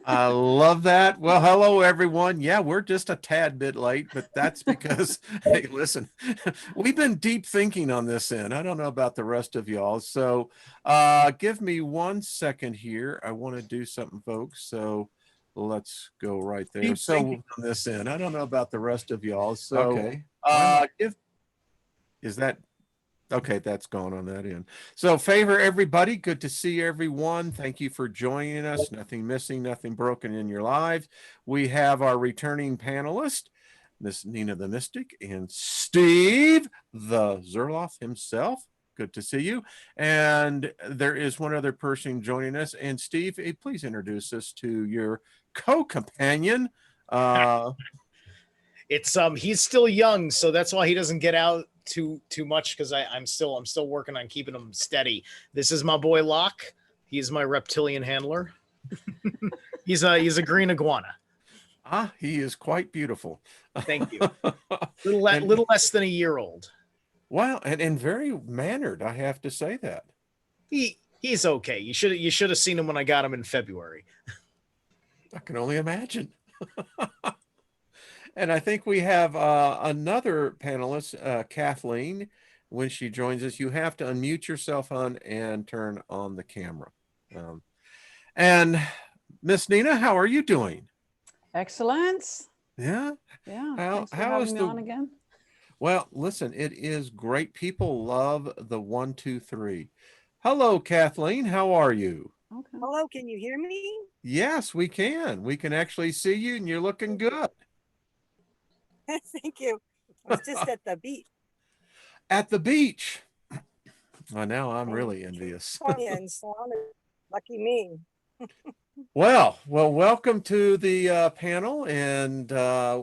I love that. Well, hello, everyone. Yeah, we're just a tad bit late, but that's because, hey, listen, we've been deep thinking on this end. I don't know about the rest of y'all. So give me 1 second here. I want to do something, folks. So let's go right there. Deep So thinking. on this end, I don't know about the rest of y'all. So Okay. give, is that okay? That's gone on that end. So favor everybody. Good to see everyone. Thank you for joining us. Nothing missing, nothing broken in your lives. We have our returning panelist, Miss Nina the Mystic and Steve the Zerilath himself. Good to see you. And there is one other person joining us. And Steve, please introduce us to your co-companion. It's he's still young, so that's why he doesn't get out too much, because I'm still working on keeping him steady. This is my boy Locke. He's my reptilian handler. he's a green iguana. He is quite beautiful. Thank you. Little less than a year old. Wow, and very mannered, I have to say that. He's okay. You should have seen him when I got him in February. I can only imagine. And I think we have another panelist, Kathleen. When she joins us, you have to unmute yourself and turn on the camera. And Miss Nina, how are you doing? Excellent. Yeah. Yeah. How Thanks for is having me on again. Well, listen, it is great. People love the 1, 2, 3. Hello, Kathleen. How are you? Okay. Hello, can you hear me? Yes, we can. We can actually see you, and you're looking good. Thank you. I was just at the beach. At the beach. Well, now I'm really envious. And lucky me. Well, welcome to the panel, and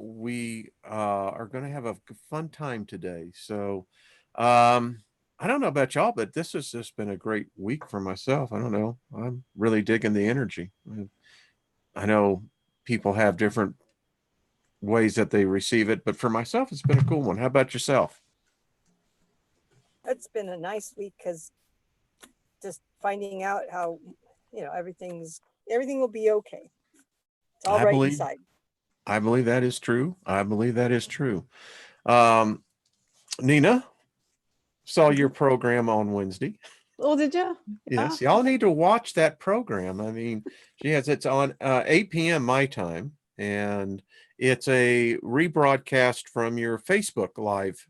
we are going to have a fun time today. So, I don't know about y'all, but this has just been a great week for myself. I don't know. I'm really digging the energy. I know people have different ways that they receive it, but for myself, it's been a cool one. How about yourself? It's been a nice week, because just finding out how, everything will be okay. It's all right inside. I believe that is true. I believe that is true. Nina, saw your program on Wednesday. Oh, did you? Yes, y'all need to watch that program. I mean, it's on 8 p.m. my time, and it's a rebroadcast from your Facebook Live,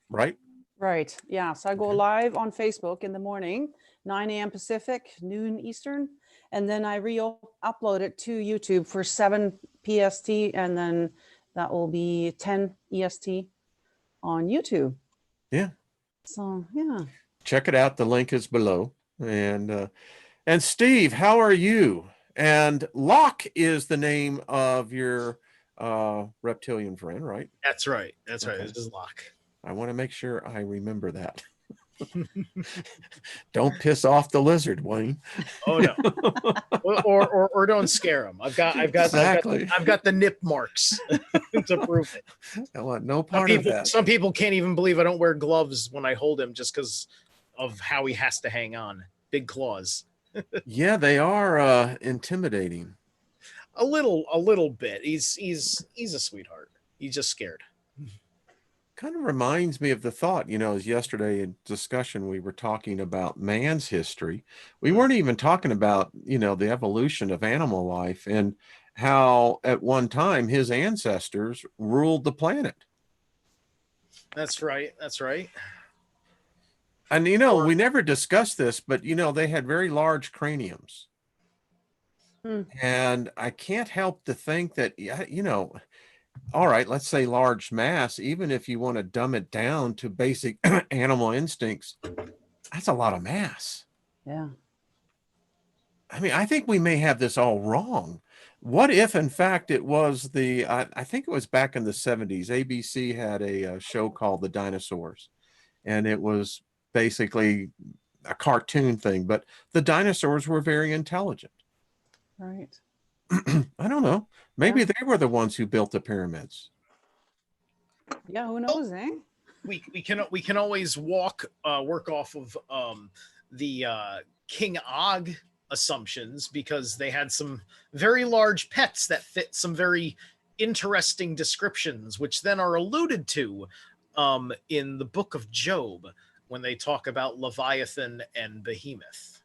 right? Right. Yeah. So I go live on Facebook in the morning, 9 a.m. Pacific, noon Eastern, and then I upload it to YouTube for 7 PST, and then that will be 10 EST on YouTube. Yeah. So yeah. Check it out. The link is below. And Steve, how are you? And Locke is the name of your reptilian friend, right? That's right. That's Okay. right. This is Locke. I want to make sure I remember that. Don't piss off the lizard, Wayne. Oh no. or don't scare him. I've got the nip marks to prove it. I want no part of that. Some people can't even believe I don't wear gloves when I hold him, just because of how he has to hang on. Big claws. Yeah, they are intimidating. A little bit. He's a sweetheart. He's just scared. Kind of reminds me of the thought, as yesterday in discussion, we were talking about man's history. We weren't even talking about, the evolution of animal life and how at one time his ancestors ruled the planet. That's right. That's right. And, we never discussed this, but, they had very large craniums. And I can't help to think that, all right, let's say large mass, even if you want to dumb it down to basic animal instincts, that's a lot of mass. Yeah. I mean, I think we may have this all wrong. What if, in fact, it was I think it was back in the 70s, ABC had a show called The Dinosaurs, and it was basically a cartoon thing, but the dinosaurs were very intelligent. Right. I don't know. Maybe they were the ones who built the pyramids. Yeah, who knows, eh? We can always work off of the King Og assumptions because they had some very large pets that fit some very interesting descriptions, which then are alluded to in the book of Job when they talk about Leviathan and Behemoth.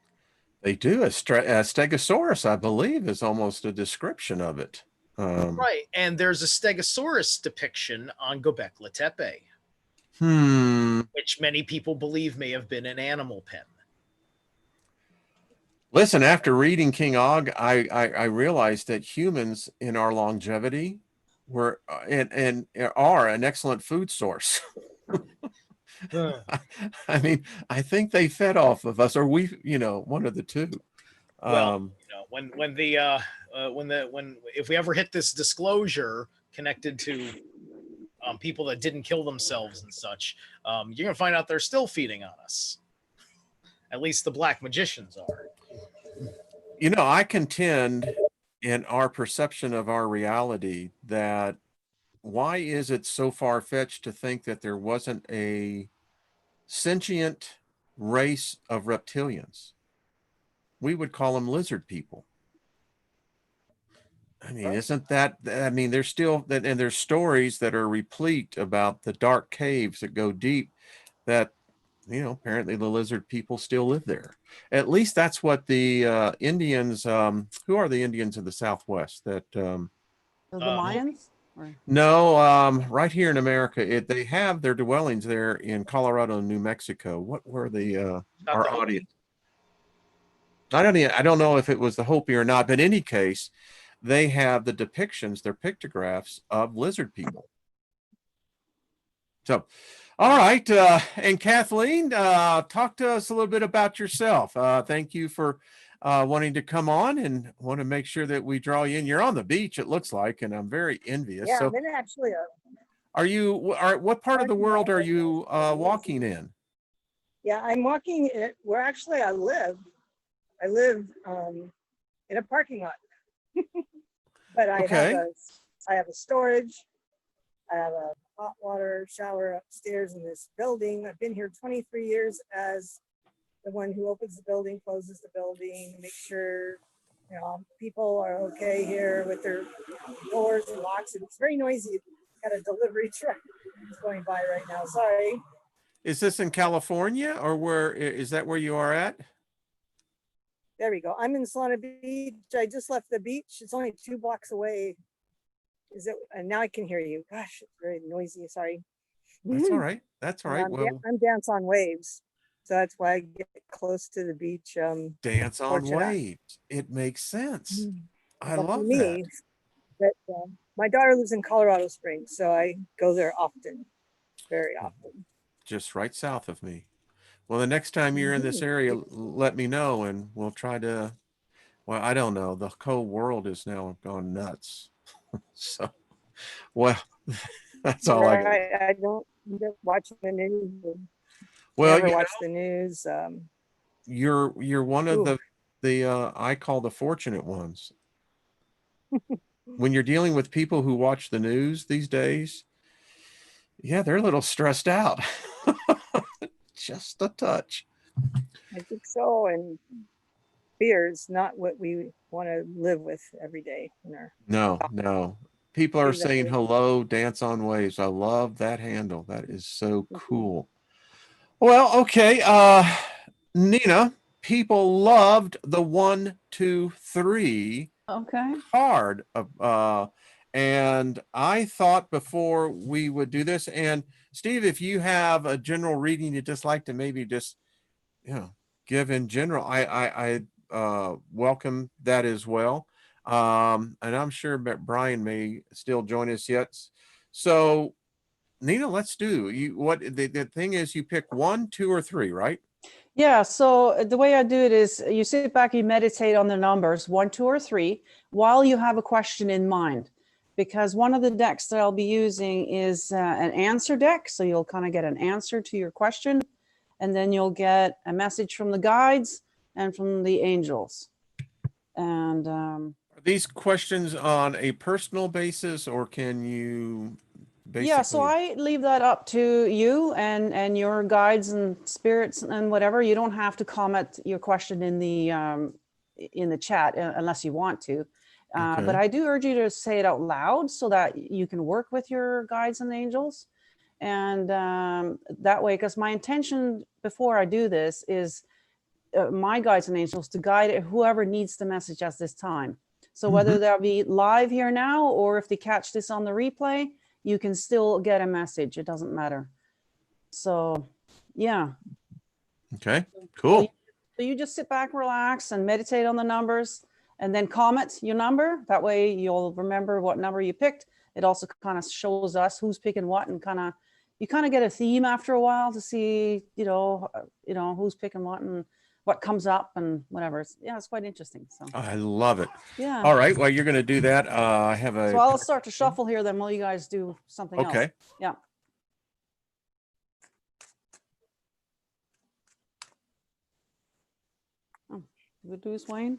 They do. A Stegosaurus, I believe, is almost a description of it. Right, and there's a Stegosaurus depiction on Göbekli Tepe, which many people believe may have been an animal pen. Listen, after reading King Og, I realized that humans in our longevity were and are an excellent food source. I mean, I think they fed off of us, or we, one of the two. Well, when if we ever hit this disclosure connected to people that didn't kill themselves and such, you're gonna find out they're still feeding on us. At least the black magicians are. I contend in our perception of our reality that why is it so far-fetched to think that there wasn't a sentient race of reptilians? We would call them lizard people. I mean, isn't that, there's still that, and there's stories that are replete about the dark caves that go deep that, apparently the lizard people still live there. At least that's what the Indians, who are the Indians of the Southwest that, The Mayans? no, right here in America, they have their dwellings there in Colorado and New Mexico. What were our audience? I don't know if it was the Hopi or not, but in any case, they have the depictions, their pictographs of lizard people. So, all right. And Kathleen, talk to us a little bit about yourself. Thank you for wanting to come on, and want to make sure that we draw you in. You're on the beach, it looks like, and I'm very envious. Yeah, so I'm in actually what part of the world are you walking in? Yeah, I'm walking where actually I live. I live in a parking lot. But I have a storage. I have a hot water shower upstairs in this building. I've been here 23 years as the one who opens the building, closes the building, make sure people are okay here with their doors and locks. And it's very noisy. Got a delivery truck going by right now. Sorry. Is this in California, or where is that where you are at? There we go. I'm in Solana Beach. I just left the beach. It's only 2 blocks away. And now I can hear you. Gosh, it's very noisy. Sorry. That's all right. That's all right. I'm Dance on Waves. So that's why I get close to the beach. Dance on Waves. It makes sense. I love that. But my daughter lives in Colorado Springs, so I go there often, very often. Just right south of me. Well, the next time you're in this area, let me know, and we'll try to, well, I don't know. The whole world is now gone nuts. So, well, that's all I got. I don't watch the news. Well, never watch the news. You're one of the I call the fortunate ones. When you're dealing with people who watch the news these days, yeah, they're a little stressed out. Just a touch. I think so. And fear is not what we want to live with every day. No. People are saying hello, Dance on Waves. I love that handle. That is so cool. Well, okay. Nina, people loved the 1, 2, 3 card. And I thought before we would do this, and Steve, if you have a general reading you'd just like to maybe just, give in general, I welcome that as well. And I'm sure Brian may still join us yet. So Nina, let's do what the thing is, you pick 1, 2, or 3, right? Yeah, so the way I do it is you sit back, you meditate on the numbers 1, 2, or 3 while you have a question in mind. Because one of the decks that I'll be using is an answer deck. So you'll kind of get an answer to your question, and then you'll get a message from the guides and from the angels. And are these questions on a personal basis, or can you basically? Yeah, so I leave that up to you and your guides and spirits and whatever. You don't have to comment your question in the in the chat unless you want to. But Okay. I do urge you to say it out loud so that you can work with your guides and angels. And that way, because my intention before I do this is my guides and angels to guide whoever needs the message at this time. So whether they'll be live here now or if they catch this on the replay, you can still get a message. It doesn't matter. So, yeah. Okay, cool. So you just sit back, relax, and meditate on the numbers, and then comment your number. That way you'll remember what number you picked. It also kind of shows us who's picking what, and you kind of get a theme after a while to see, who's picking what and what comes up and whatever. It's quite interesting. So I love it. yeah. All right, well, you're going to do that. I have a. So I'll start to shuffle here then while you guys do something else. Okay. Yeah. Oh, good news, Wayne.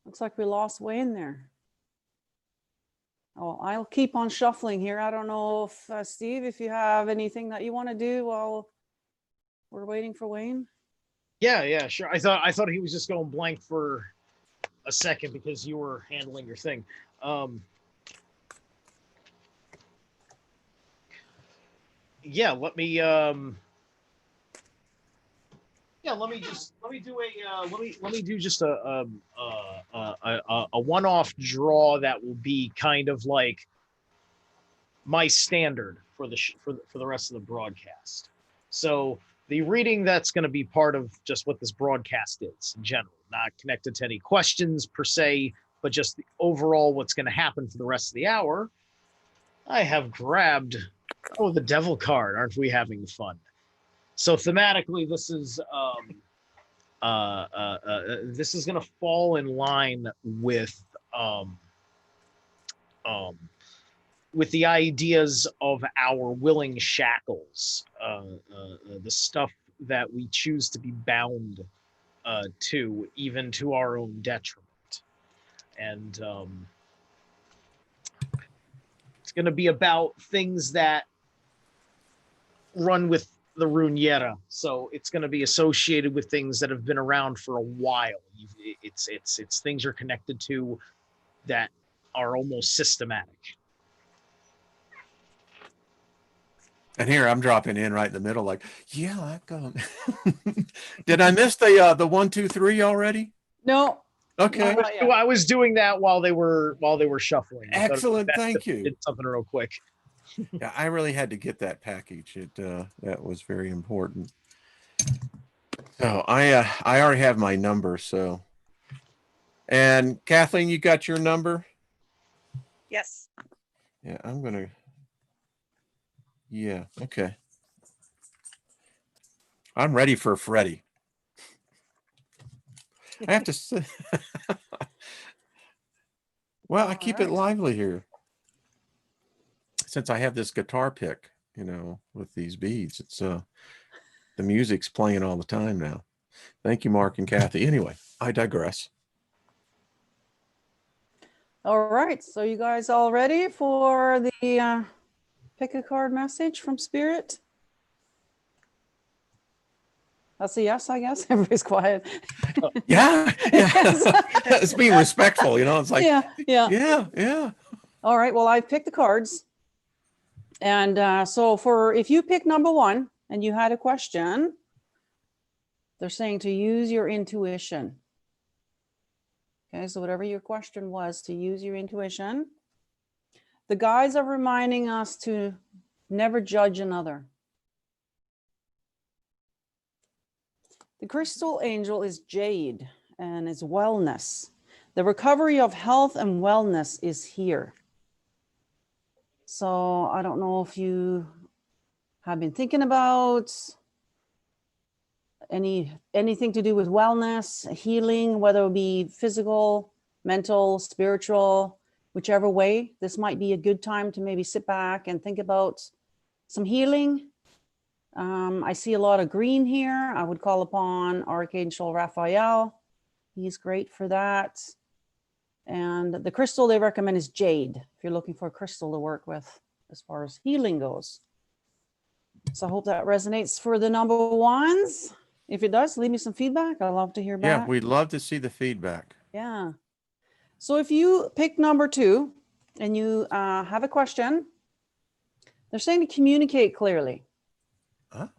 Looks like we lost Wayne there. Oh, I'll keep on shuffling here. I don't know if Steve, if you have anything that you want to do while we're waiting for Wayne. Yeah, sure. I thought he was just going blank for a second because you were handling your thing. Yeah, let me do just a one-off draw that will be kind of like my standard for the rest of the broadcast. So the reading that's going to be part of just what this broadcast is in general, not connected to any questions per se, but just the overall what's going to happen for the rest of the hour. I have grabbed the devil card. Aren't we having fun? So thematically, this is going to fall in line with the ideas of our willing shackles, the stuff that we choose to be bound to, even to our own detriment. And it's going to be about things that run with the Runiera. So it's going to be associated with things that have been around for a while. It's things you're connected to that are almost systematic. And here I'm dropping in right in the middle, like, yeah, that going. Did I miss the 1, 2, 3 already? No. Okay. I was doing that while they were shuffling. Excellent. Thank you. Did something real quick. Yeah, I really had to get that package. That was very important. So I already have my number. So, and Kathleen, you got your number? Yes. Yeah, I'm gonna. Yeah. Okay. I'm ready for Freddie. I have to say. Well, I keep it lively here. Since I have this guitar pick, with these beads, it's the music's playing all the time now. Thank you, Mark and Kathy. Anyway, I digress. All right, so you guys all ready for the pick a card message from Spirit? That's a yes, I guess. Everybody's quiet. Yeah. It's being respectful, it's like yeah. All right, well, I've picked the cards. And so if you pick number 1 and you had a question, they're saying to use your intuition. Okay, so whatever your question was, to use your intuition. The guides are reminding us to never judge another. The crystal angel is jade and is wellness. The recovery of health and wellness is here. So I don't know if you have been thinking about anything to do with wellness, healing, whether it be physical, mental, spiritual, whichever way. This might be a good time to maybe sit back and think about some healing. I see a lot of green here. I would call upon Archangel Raphael. He's great for that. And the crystal they recommend is jade, if you're looking for a crystal to work with as far as healing goes. So I hope that resonates for the number ones. If it does, leave me some feedback. I'd love to hear Yeah, back. we'd love to see the feedback. Yeah. So if you pick number 2 and you have a question, they're saying to communicate clearly. Huh?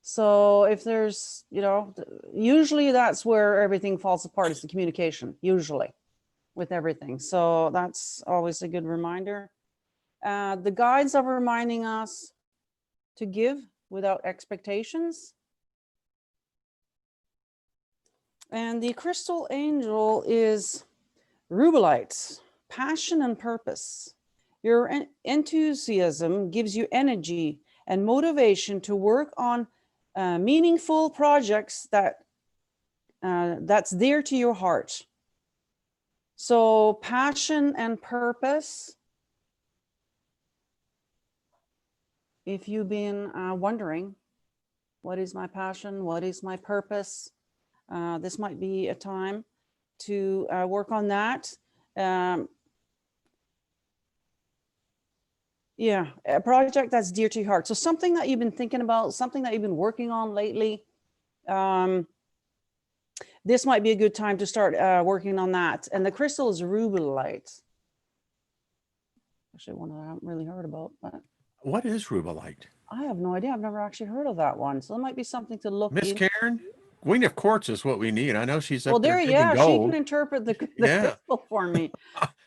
So if there's, usually that's where everything falls apart, is the communication, usually with everything. So that's always a good reminder. The guides are reminding us to give without expectations. And the crystal angel is rubelite, passion and purpose. Your enthusiasm gives you energy and motivation to work on meaningful projects that's dear to your heart. So passion and purpose. If you've been wondering, what is my passion? What is my purpose? This might be a time to work on that. Yeah, a project that's dear to your heart. So something that you've been thinking about, something that you've been working on lately. This might be a good time to start working on that. And the crystal is rubelite. Actually, one that I haven't really heard about, but What is rubelite? I have no idea. I've never actually heard of that one. So it might be something to look Miss into. Karen, Queen of Quartz is what we need. I know she's up Well, there there, digging yeah, she gold. can interpret the Yeah. crystal for me.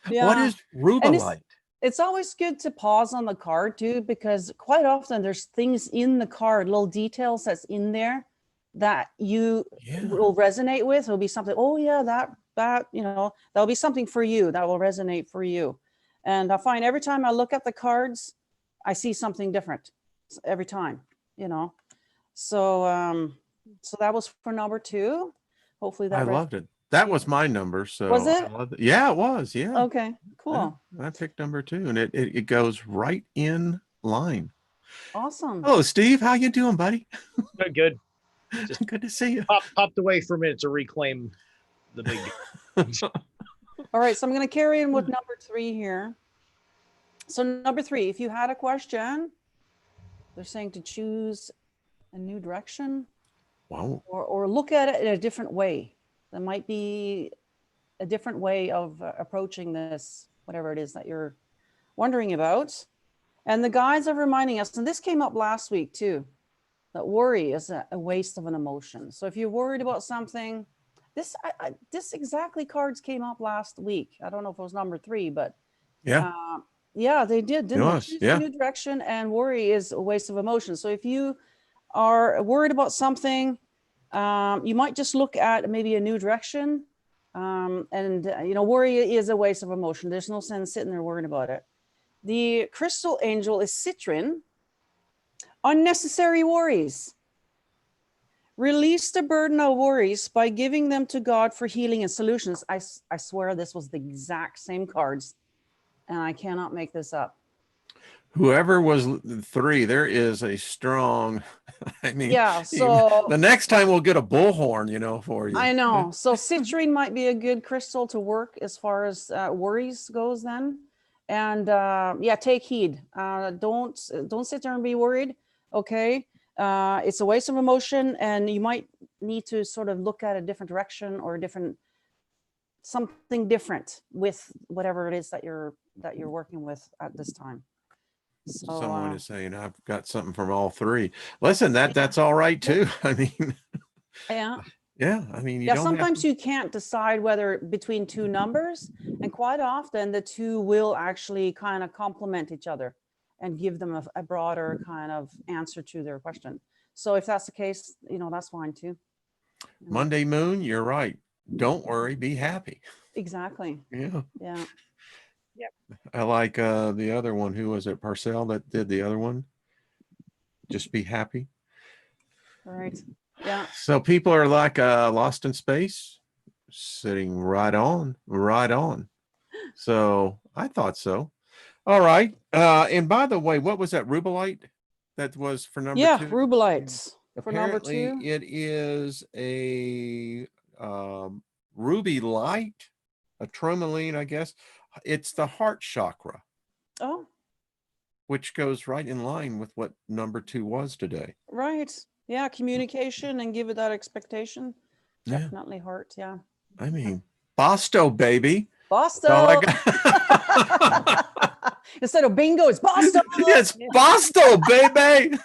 What is rubelite? It's always good to pause on the card too, because quite often there's things in the card, little details that's in there that you will resonate with. It'll be something, oh yeah, that'll be something for you that will resonate for you. And I find every time I look at the cards, I see something different every time, So, so that was for number 2. Hopefully that I loved it. That was my number. So Was it? I loved it. Yeah, it was. Yeah. Okay, cool. Yeah, I picked number 2 and it goes right in line. Awesome. Hello, Steve. How you doing, buddy? Good. Just good to see you. Popped away for a minute to reclaim the big. All right, so I'm going to carry in with number 3 here. So number 3, if you had a question, they're saying to choose a new direction. Wow. Or look at it in a different way. There might be a different way of approaching this, whatever it is that you're wondering about. And the guides are reminding us, and this came up last week too, that worry is a waste of an emotion. So if you're worried about something, this exactly cards came up last week. I don't know if it was number 3, but yeah, they did, didn't they? Choose a new direction, and worry is a waste of emotion. So if you are worried about something, you might just look at maybe a new direction. Worry is a waste of emotion. There's no sense sitting there worrying about it. The crystal angel is Citrin. Unnecessary worries. Release the burden of worries by giving them to God for healing and solutions. I swear this was the exact same cards, and I cannot make this up. Whoever was 3, there is a strong, yeah. So the next time we'll get a bullhorn, for you. I know. So citrine might be a good crystal to work as far as worries goes then. And take heed. Don't sit there and be worried. Okay. It's a waste of emotion, and you might need to sort of look at a different direction or something different with whatever it is that you're working with at this time. So, someone is saying I've got something from all 3. Listen, that's all right too. I mean, I mean, sometimes you can't decide whether between 2 numbers, and quite often the 2 will actually kind of complement each other and give them a broader kind of answer to their question. So if that's the case, that's fine too. Monday moon, you're right. Don't worry, be happy. Exactly. Yeah. Yep. I like the other one. Who was it? Parcell that did the other one. Just be happy. All right. Yeah. So people are like lost in space, sitting right on. So I thought so. All right. And by the way, what was that rubelite that was for number 2? Yeah, rubelites for number 2. Apparently it is a ruby light, a tourmaline, I guess. It's the heart chakra. Oh. which goes right in line with what number 2 was today. Right. Yeah. Communication and give it that expectation. Yeah. Definitely hurt. Yeah. I mean, BOSTO, baby. BOSTO. All I got. Instead of bingo, it's BOSTO. It's BOSTO, baby.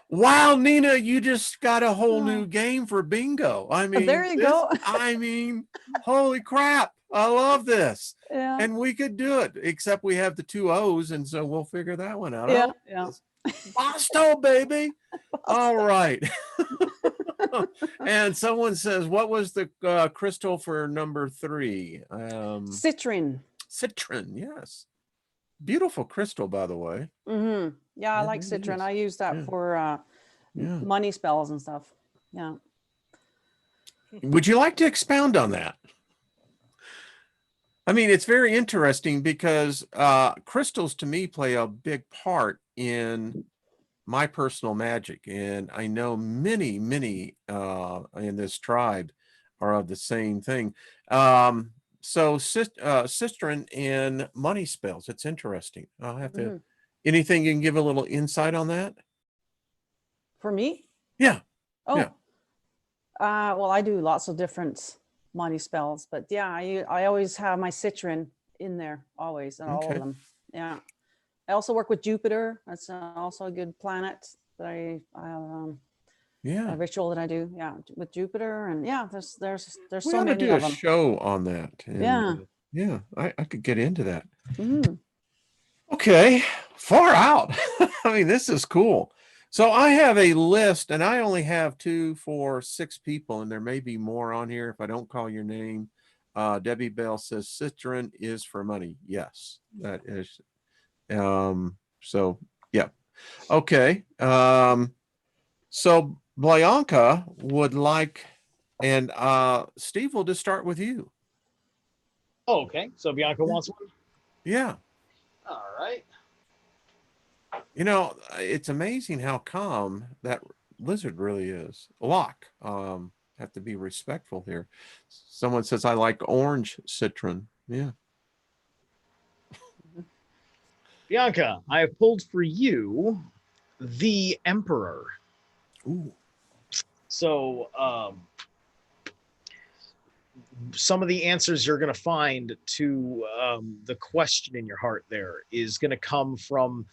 Wow, Nina, you just got a whole new game for bingo. I mean, there you go. I mean, holy crap. I love this. Yeah. And we could do it, except we have the 2 O's, and so we'll figure that one out. Yeah. Oh, Yeah. BOSTO, baby. All right. And someone says, what was the crystal for number 3? Citrine. Citron, yes. Beautiful crystal, by the way. Mm-hmm. Yeah, I It like really citron. is. I use that Yeah. for Yeah. money spells and stuff. Yeah. Would you like to expound on that? I mean, it's very interesting because crystals to me play a big part in my personal magic. And I know many, many in this tribe are of the same thing. So cistern and money spells, it's interesting. I'll have to, Mhm. anything you can give a little insight on that? For me? Yeah. Oh. Yeah. Well, I do lots of different money spells, but yeah, I always have my citron in there, always, and all Okay. of them. Yeah. I also work with Jupiter. That's also a good planet that I have Yeah. a ritual that I do. Yeah, with Jupiter, and yeah, there's We so ought to many do a of them. show on that. And, Yeah. yeah, I could get into that. Mhm. Okay, far out. I mean, this is cool. So I have a list, and I only have 2, 4, 6 people, and there may be more on here if I don't call your name. Debbie Bell says citron is for money. Yes, that is. So yeah. Okay. So Blanca would like, and Steve, will just start with you. Oh, okay. So Bianca wants one. Yeah. All right. You know, it's amazing how calm that lizard really is. Locke, have to be respectful here. Someone says, I like orange citron. Yeah. Bianca, I have pulled for you the Emperor. Ooh. So some of the answers you're going to find to the question in your heart there is going to come from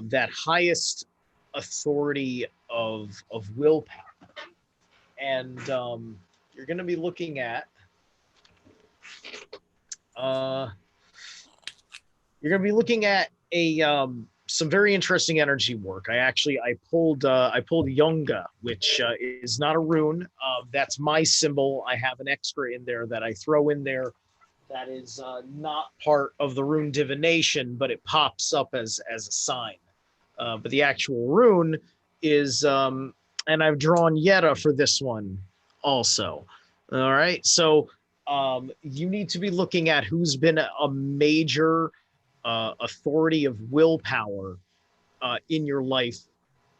that highest authority of willpower. And you're going to be looking at a some very interesting energy work. I pulled Yunga, which is not a rune. That's my symbol. I have an extra in there that I throw in there that is not part of the rune divination, but it pops up as a sign. But the actual rune is, and I've drawn Yetta for this one also. All right, so you need to be looking at who's been a major authority of willpower in your life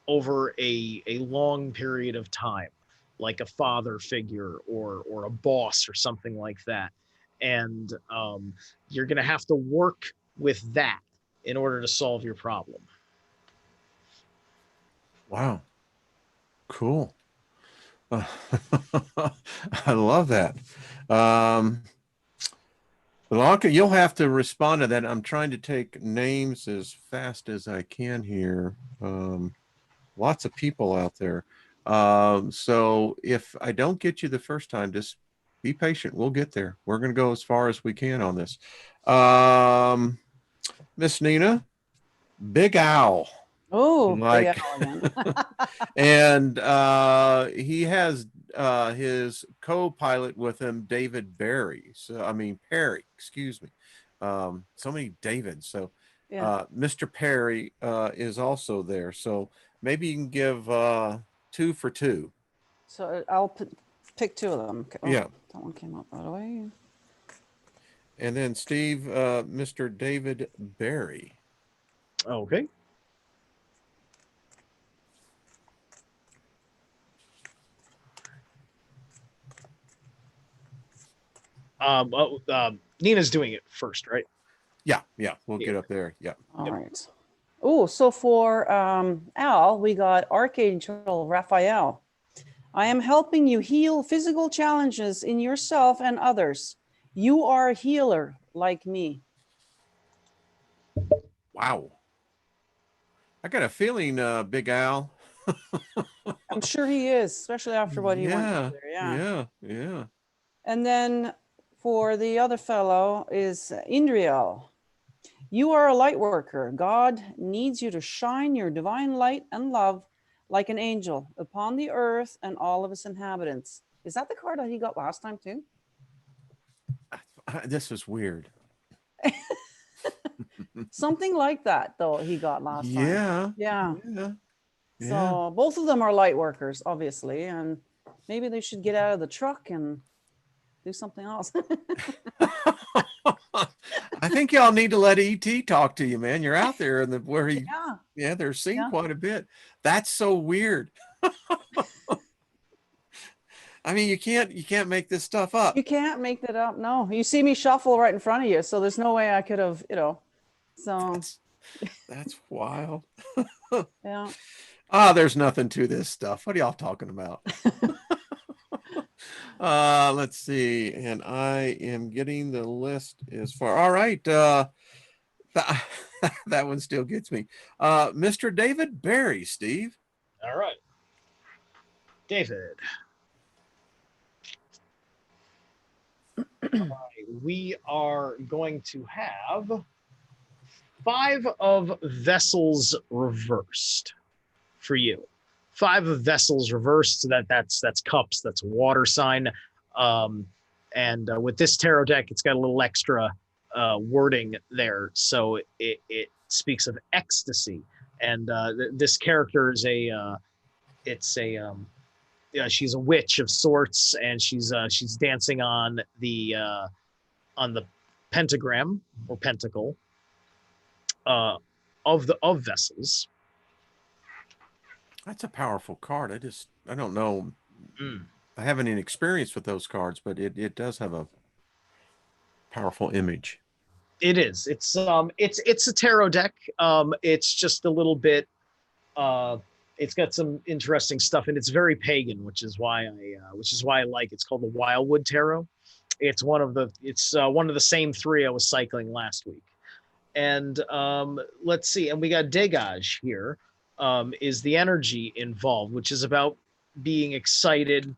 over a long period of time, like a father figure or a boss or something like that. And you're going to have to work with that in order to solve your problem. Wow. Cool. I love that. Blanca, you'll have to respond to that. I'm trying to take names as fast as I can here. Lots of people out there. So if I don't get you the first time, just be patient. We'll get there. We're going to go as far as we can on this. Miss Nina, Big Owl. Oh, Like, big owl again. and he has his co-pilot with him, David Barry. So I mean Perry, excuse me. So many Davids. So Yeah. Mr. Perry is also there. So maybe you can give 2 for 2. So I'll pick 2 of them. Okay. Oh, Yeah. that one came up right away. And then Steve, Mr. David Barry. Okay. Nina's doing it first, right? Yeah, we'll get up there. Yeah. All right. Oh, so for Al, we got Archangel Raphael. I am helping you heal physical challenges in yourself and others. You are a healer like me. Wow. I got a feeling, Big Al. I'm sure he is, especially after what he went Yeah, through there. yeah. And then for the other fellow is Indriel. You are a light worker. God needs you to shine your divine light and love like an angel upon the earth and all of its inhabitants. Is that the card that he got last time too? This is weird. Something like that, though, he got last time. Yeah. So both of them are light workers, obviously, and maybe they should get out of the truck and do something else. I think y'all need to let ET talk to you, man. You're out there and where he, they're seeing quite a bit. That's so weird. I mean, you can't make this stuff up. You can't make that up. No, you see me shuffle right in front of you, so there's no way I could have, so that's wild. yeah. There's nothing to this stuff. What are y'all talking about? Let's see. And I am getting the list as far. All right. That one still gets me. Mr. David Barry, Steve. All right. David. All right. We are going to have 5 of Vessels reversed for you. 5 of Vessels reversed. So that's cups. That's a water sign. And with this tarot deck, it's got a little extra wording there. So it speaks of ecstasy. And this character is she's a witch of sorts, and she's dancing on the pentagram or pentacle of Vessels. That's a powerful card. I don't know. I haven't any experience with those cards, but it does have a powerful image. It is. It's a tarot deck. It's just a little bit. It's got some interesting stuff, and it's very pagan, which is why I like it. It's called the Wildwood Tarot. It's one of the same 3 I was cycling last week. And let's see. And we got Dégage here. Is the energy involved, which is about being excited,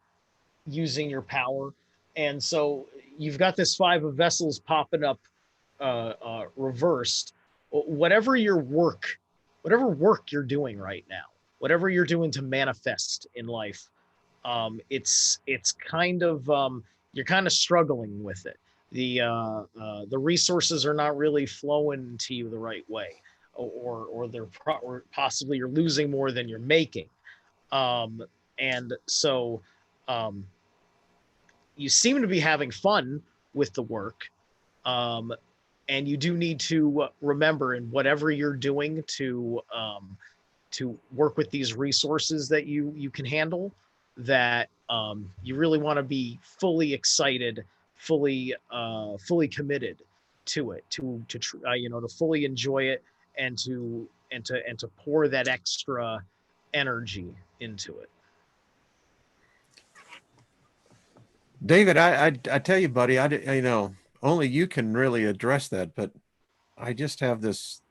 using your power. And so you've got this 5 of Vessels popping up reversed. Whatever work you're doing right now, whatever you're doing to manifest in life, it's kind of you're kind of struggling with it. The resources are not really flowing to you the right way, or or possibly you're losing more than you're making, and so you seem to be having fun with the work, and you do need to remember in whatever you're doing to work with these resources that you can handle, that you really want to be fully excited, fully committed to it, to fully enjoy it, and to pour that extra energy into it. David, I tell you, buddy, only you can really address that, but I just have this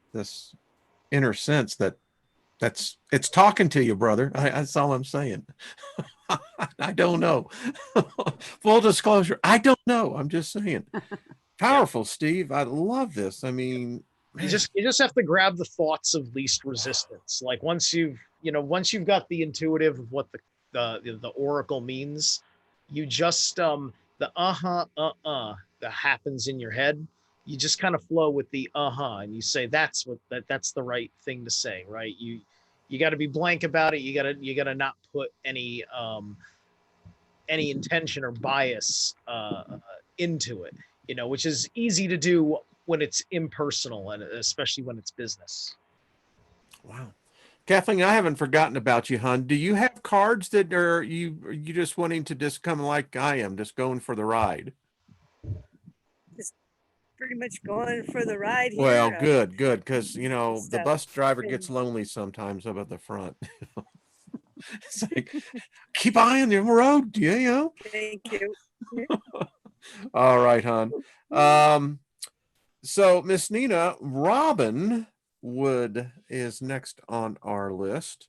inner sense that it's talking to you, brother. That's all I'm saying. I don't know. Full disclosure, I don't know. I'm just saying. Powerful, Steve. I love this. I mean, you just have to grab the thoughts of least resistance. Like once you've got the intuitive of what the oracle means, you just the that happens in your head, you just kind of flow with the and you say that's the right thing to say, right? You got to be blank about it. You got to not put any intention or bias into it, which is easy to do when it's impersonal, and especially when it's business. Wow. Kathleen, I haven't forgotten about you, hon. Do you have cards that are you just wanting to just come like I am, just going for the ride? pretty much going for the ride here. Well, good, good, because the stuff. bus driver And- gets lonely sometimes up at the front. It's like, keep eyeing the road, Thank you. All right, hon. So Miss Nina, Robin Wood is next on our list.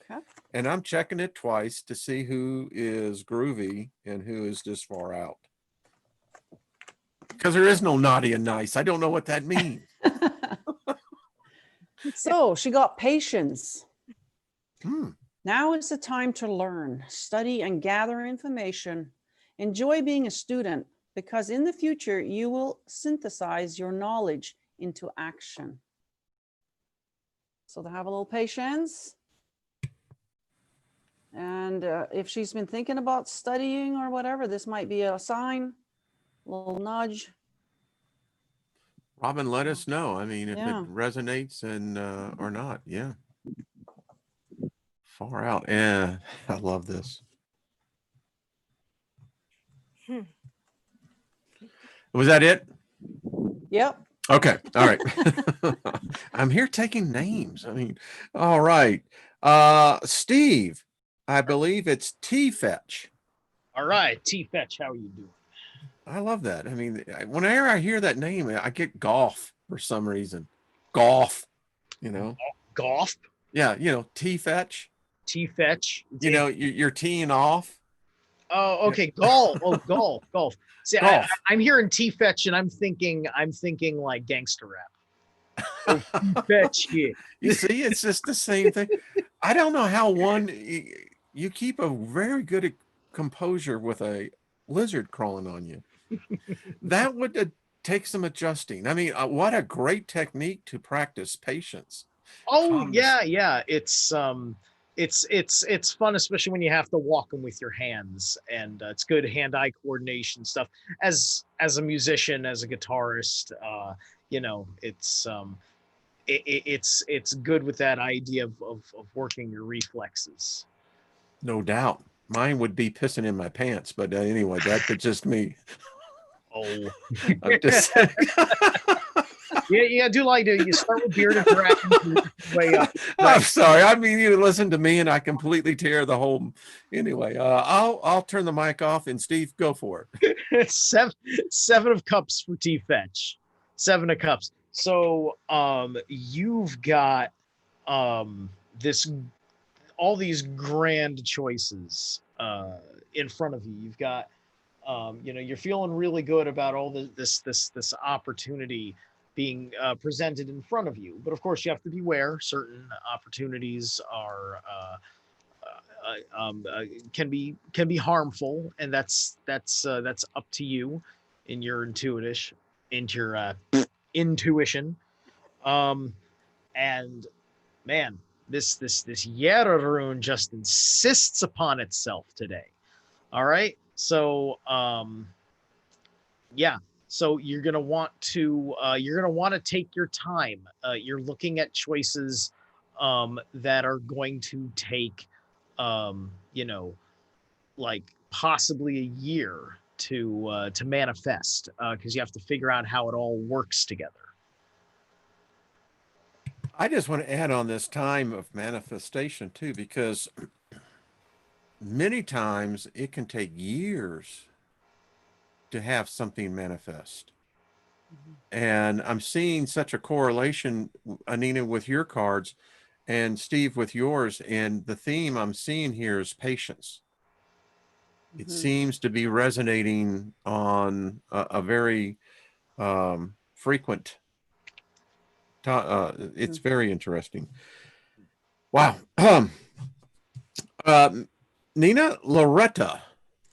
Okay. And I'm checking it twice to see who is groovy and who is just far out. Because there is no naughty and nice. I don't know what that means. So she got patience. Hmm. Now is the time to learn, study, and gather information. Enjoy being a student because in the future you will synthesize your knowledge into action. So to have a little patience. And if she's been thinking about studying or whatever, this might be a sign, a little nudge. Robin, let us know. I mean, if Yeah. it resonates and or not. Yeah. Far out. Yeah. I love this. Was that it? Yep. Okay. All right. I'm here taking names. I mean, all right. Steve, I believe it's T-Fetch. All right, T-Fetch, how are you doing? I love that. I mean, whenever I hear that name, I get golf for some reason. Golf, Golf? Yeah, T-Fetch. T-Fetch? You're teeing off. Oh, okay. Golf. Oh, golf. See, Golf. I'm hearing T-Fetch and I'm thinking like gangster rap. Oh, T-Fetch, yeah. You see, it's just the same thing. I don't know how you keep a very good composure with a lizard crawling on you. That would take some adjusting. I mean, what a great technique to practice patience. Oh, Calmness. yeah. It's fun, especially when you have to walk them with your hands, and it's good hand-eye coordination stuff. As a musician, as a guitarist, it's good with that idea of working your reflexes. No doubt. Mine would be pissing in my pants, but anyway, that's just me. Oh, I'm just saying. yeah, I do like to. You start with bearded dragon, way up. I'm sorry. I mean, you listen to me, and I completely tear the whole. Anyway, I'll turn the mic off, and Steve, go for it. Seven of cups for T-Fetch. 7 of cups. So, you've got all these grand choices in front of you. You've got you're feeling really good about all this opportunity being presented in front of you. But of course, you have to beware. Certain opportunities are can be harmful, and that's up to you in your intuition. And man, this Yera rune just insists upon itself today. All right. So yeah. So you're gonna want to take your time. You're looking at choices that are going to take like possibly a year to manifest, because you have to figure out how it all works together. I just want to add on this time of manifestation too, because many times it can take years to have something manifest. And I'm seeing such a correlation, Anina, with your cards and Steve with yours. And the theme I'm seeing here is patience. It seems to be resonating on a very frequent. It's very interesting. Wow. Nina, Loretta.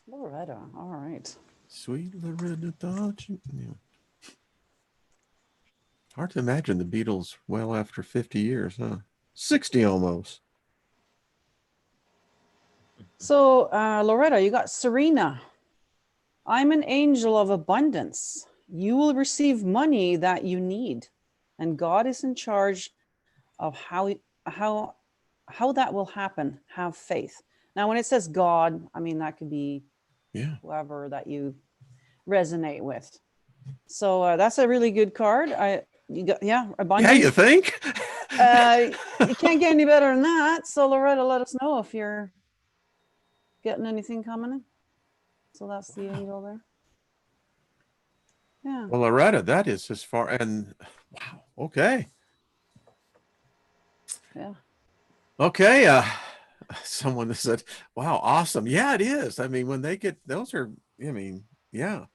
Loretta. All right. Sweet Loretta, thought you. Yeah. Hard to imagine the Beatles well after 50 years, huh? 60 almost. So, Loretta, you got Serena. I'm an angel of abundance. You will receive money that you need, and God is in charge of how that will happen. Have faith. Now, when it says God, I mean that could be whoever that you resonate with. So that's a really good card. You got, yeah, Yeah, abundance. you think? You can't get any better than that. So Loretta, let us know if you're getting anything coming in. So that's the angel there. Yeah. Well, Loretta, that is as far, and wow. Okay. Yeah. Okay. Someone said, wow, awesome. Yeah, it is. I mean, when they get, those are, I mean, yeah.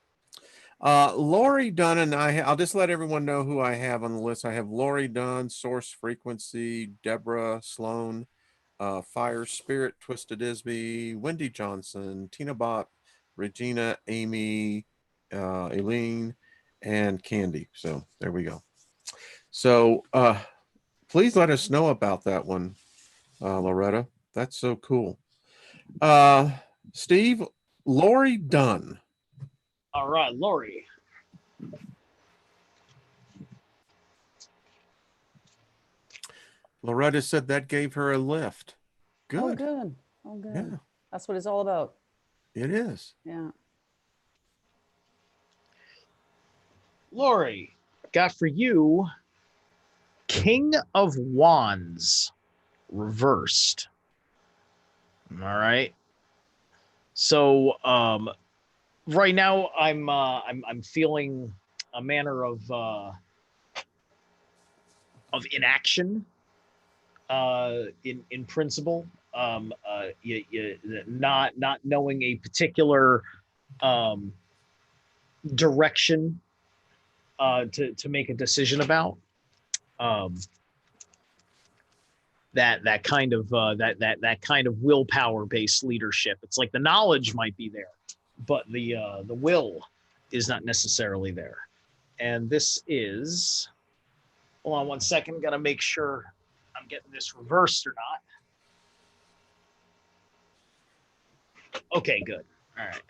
Lori Dunn and I'll just let everyone know who I have on the list. I have Lori Dunn, Source Frequency, Deborah Sloan, Fire Spirit, Twisted Isby, Wendy Johnson, Tina Bott, Regina, Amy, Eileen, and Candy. So there we go. So please let us know about that one, Loretta. That's so cool. Steve, Lori Dunn. All right, Lori. Loretta said that gave her a lift. Good. Oh, good. Oh, good. Yeah, That's what it's all about. it is. Yeah. Lori, got for you King of Wands reversed. All right. So right now I'm feeling a manner of inaction in principle. Not knowing a particular direction to make a decision about. That kind of that kind of willpower based leadership. It's like the knowledge might be there, but the will is not necessarily there. And this is, hold on one second, gotta make sure I'm getting this reversed or not. Okay, good. All right.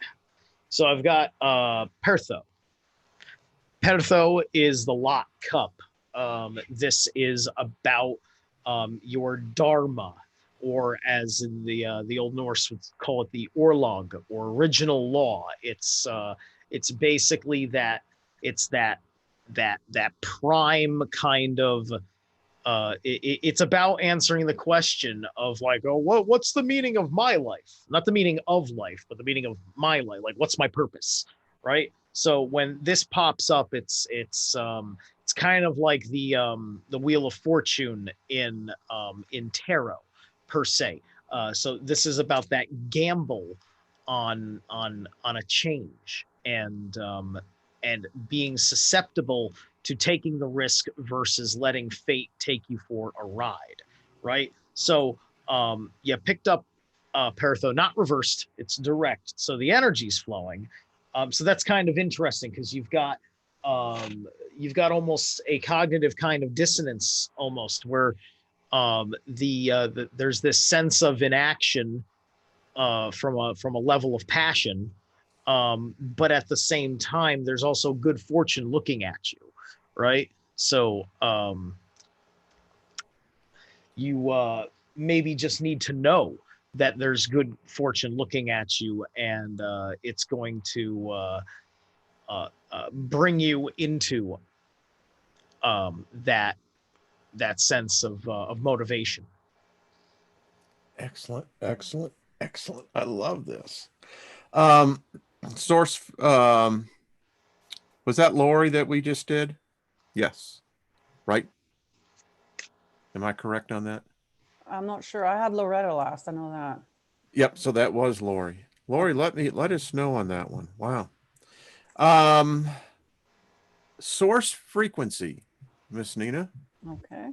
So I've got Pertho. Pertho is the Lot Cup. This is about your dharma, or as in the Old Norse would call it, the Orlog, or original law. It's basically that prime kind of it's about answering the question of like, oh, what's the meaning of my life? Not the meaning of life, but the meaning of my life. Like, what's my purpose, right? So when this pops up, it's kind of like the Wheel of Fortune in tarot, per se. So this is about that gamble on a change, and being susceptible to taking the risk versus letting fate take you for a ride, right? So you picked up Pertho, not reversed, it's direct. So the energy's flowing. So that's kind of interesting, because you've got almost a cognitive kind of dissonance, almost, where there's this sense of inaction from a level of passion, but at the same time there's also good fortune looking at you, right? So you maybe just need to know that there's good fortune looking at you, and it's going to bring you into that sense of motivation. Excellent, excellent, excellent. I love this. Source, was that Lori that we just did? Yes. Right? Am I correct on that? I'm not sure. I had Loretta last. I know that. Yep. So that was Lori. Lori, let us know on that one. Wow. Source frequency, Miss Nina. Okay.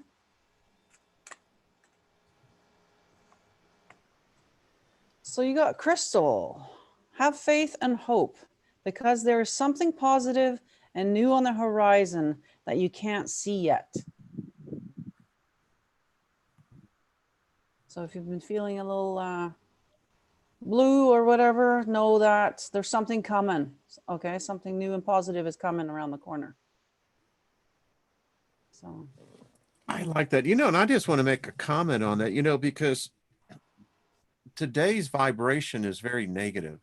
So you got Crystal. Have faith and hope, because there is something positive and new on the horizon that you can't see yet. So if you've been feeling a little blue or whatever, know that there's something coming. Okay, something new and positive is coming around the corner. So I like that. And I just want to make a comment on that, because today's vibration is very negative,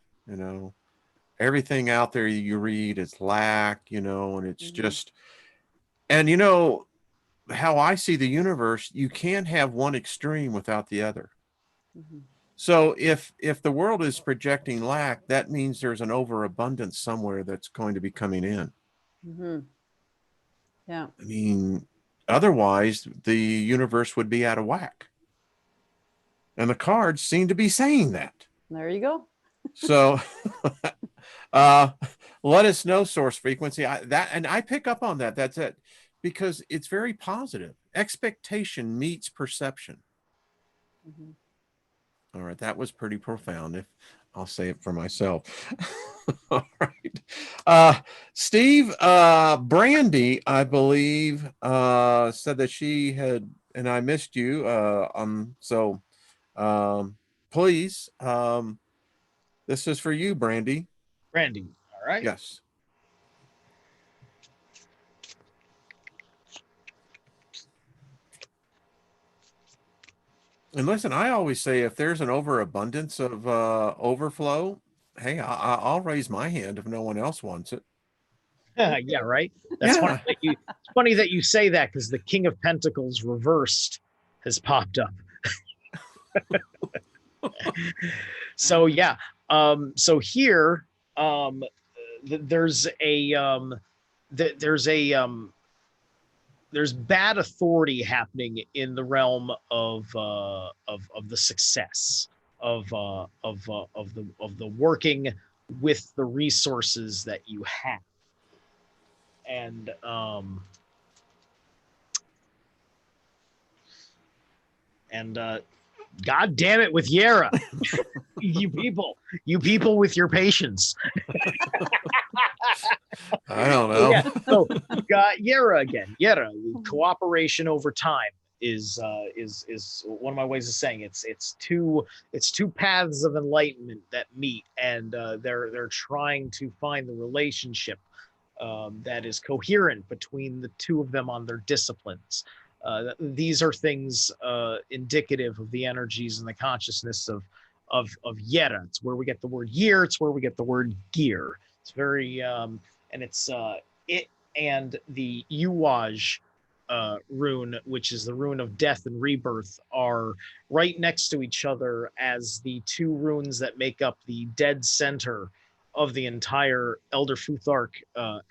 everything out there you read is lack, you know, and it's Mhm. just, and you know, how I see the universe, you can't have one extreme without the other. Mhm. So if the world is projecting lack, that means there's an overabundance somewhere that's going to be coming in. Mhm. Yeah. I mean, otherwise the universe would be out of whack. And the cards seem to be saying that. There you go. So uh let us know source frequency. I pick up on that. That's it. Because it's very positive. Expectation meets perception. Mhm. All right, that was pretty profound. If I'll say it for myself. All right. Steve, Brandy, I believe, said that she had, and I missed you. So please, this is for you, Brandy. Randy. All right. Yes. And listen, I always say if there's an overabundance of overflow, hey, I'll raise my hand if no one else wants it. Yeah, right. That's funny Yeah. that you. It's funny that you say that because the King of Pentacles reversed has popped up. So yeah. So here, there's a there's a there's bad authority happening in the realm of the success of the working with the resources that you have, and God damn it with Yara. you people with your patience. I don't So, know. yeah, so you got Yara again. Yara, cooperation over time is one of my ways of saying it's two paths of enlightenment that meet, and they're trying to find the relationship that is coherent between the two of them on their disciplines. These are things indicative of the energies and the consciousness of Yera. It's where we get the word year. It's where we get the word gear. It's very and it's it and the Uwaj rune, which is the rune of death and rebirth, are right next to each other as the two runes that make up the dead center of the entire Elder Futhark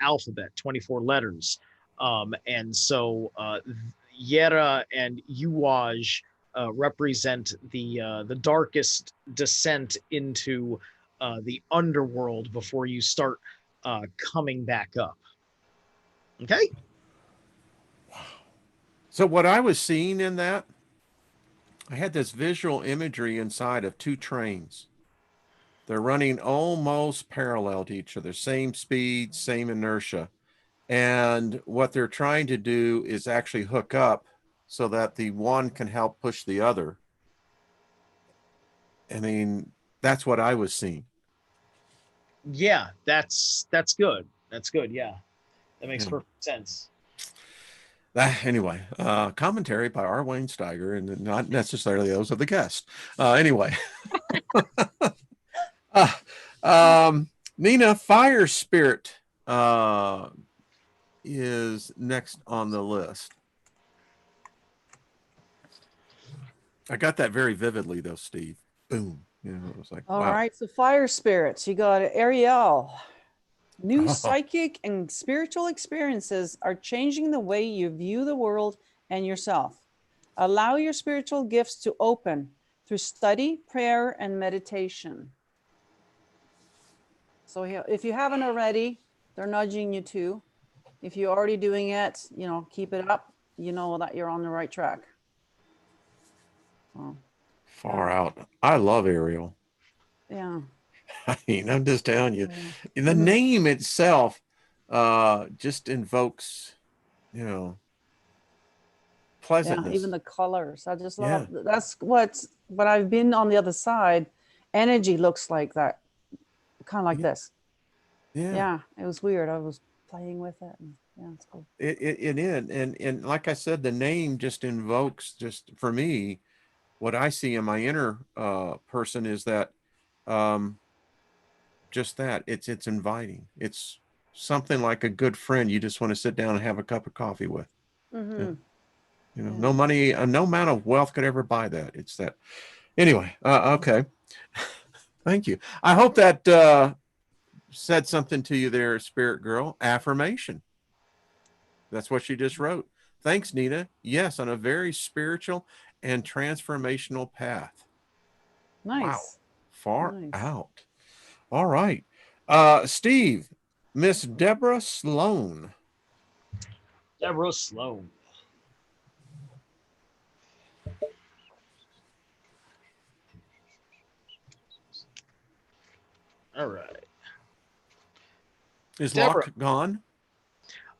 alphabet, 24 letters. And so Yera and Uwaj represent the darkest descent into the underworld before you start coming back up. Okay. So what I was seeing in that, I had this visual imagery inside of two trains. They're running almost parallel to each other, same speed, same inertia. And what they're trying to do is actually hook up so that the one can help push the other. I mean, that's what I was seeing. Yeah, that's good. That's good. Yeah, that makes Yeah. perfect sense. Anyway, commentary by R. Wayne Steiger, and not necessarily those of the guest. Anyway, Nina, Fire Spirit is next on the list. I got that very vividly, though, Steve. Boom. You know, it was like, All wow. right. So fire spirits, you got Ariel. New psychic and spiritual experiences are changing the way you view the world and yourself. Allow your spiritual gifts to open through study, prayer, and meditation. So if you haven't already, they're nudging you to. If you're already doing it, you know, keep it up. You know that you're on the right track. So, Far out. I love Ariel. yeah. I mean, I'm just telling you, Yeah. the name itself just invokes, you know, pleasantness. Yeah, even the colors. I just love that's what I've been on the other side. Energy looks like that, kind of like this. Yeah, it was weird. I was playing with it. And, yeah, it's cool. It is, and like I said, the name just invokes, just for me, what I see in my inner person is that just that. It's inviting. It's something like a good friend you just want to sit down and have a cup of coffee with. Mm-hmm. You know, Yeah. no money, no amount of wealth could ever buy that. It's that. Anyway, okay. Thank you. I hope that said something to you there, Spirit Girl. Affirmation. That's what she just wrote. Thanks, Nina. Yes, on a very spiritual and transformational path. Wow. Nice. Far Nice. out. All right. Steve, Miss Deborah Sloan. Deborah Sloan. All right. Is Deborah. Locke gone?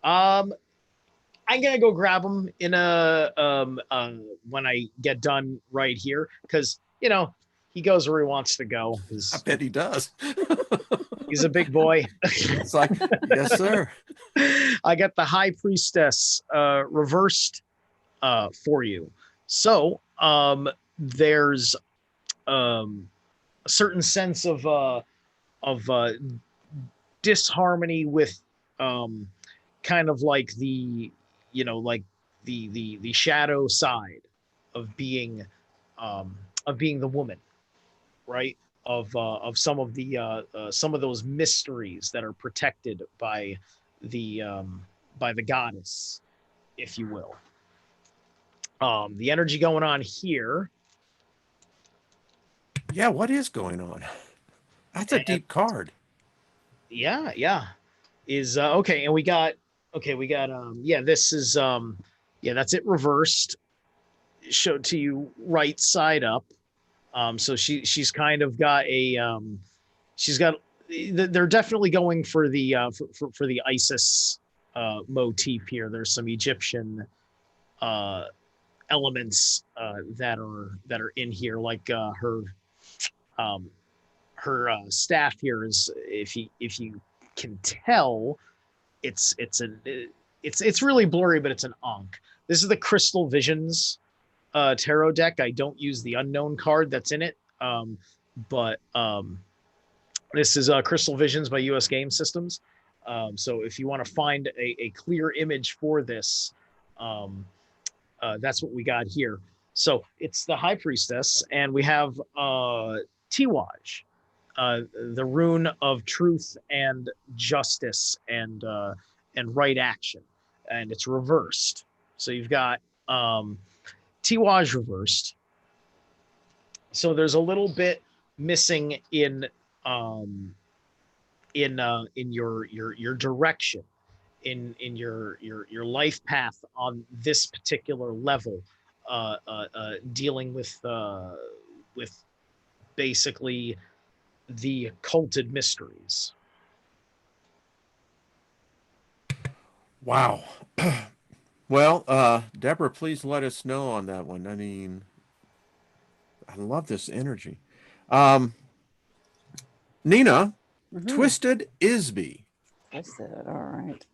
I'm gonna go grab him in when I get done right here, because he goes where he wants to go. I bet he does. He's a big boy. It's like, yes, sir. I got the High Priestess reversed for you. So there's a certain sense of disharmony with kind of like like the shadow side of being the woman, right? Of some of those mysteries that are protected by the goddess, if you will. The energy going on here. Yeah, what is going on? That's a deep card. Yeah. Is okay, and we got this is that's it reversed, showed to you right side up. So she's kind of got they're definitely going for the for the Isis motif here. There's some Egyptian elements that are in here, like her staff here is, if you can tell, it's really blurry, but it's an Ankh. This is the Crystal Visions tarot deck. I don't use the unknown card that's in it, but this is Crystal Visions by US Game Systems. So if you want to find a clear image for this, that's what we got here. So it's the High Priestess, and we have Tiwaj, the rune of truth and justice and right action, and it's reversed. So you've got Tiwaj reversed. So there's a little bit missing in your direction, in your life path on this particular level, dealing with basically the occulted mysteries. Wow. Well, Deborah, please let us know on that one. I mean, I love this energy. Nina, Twisted Isby. Twisted. All right.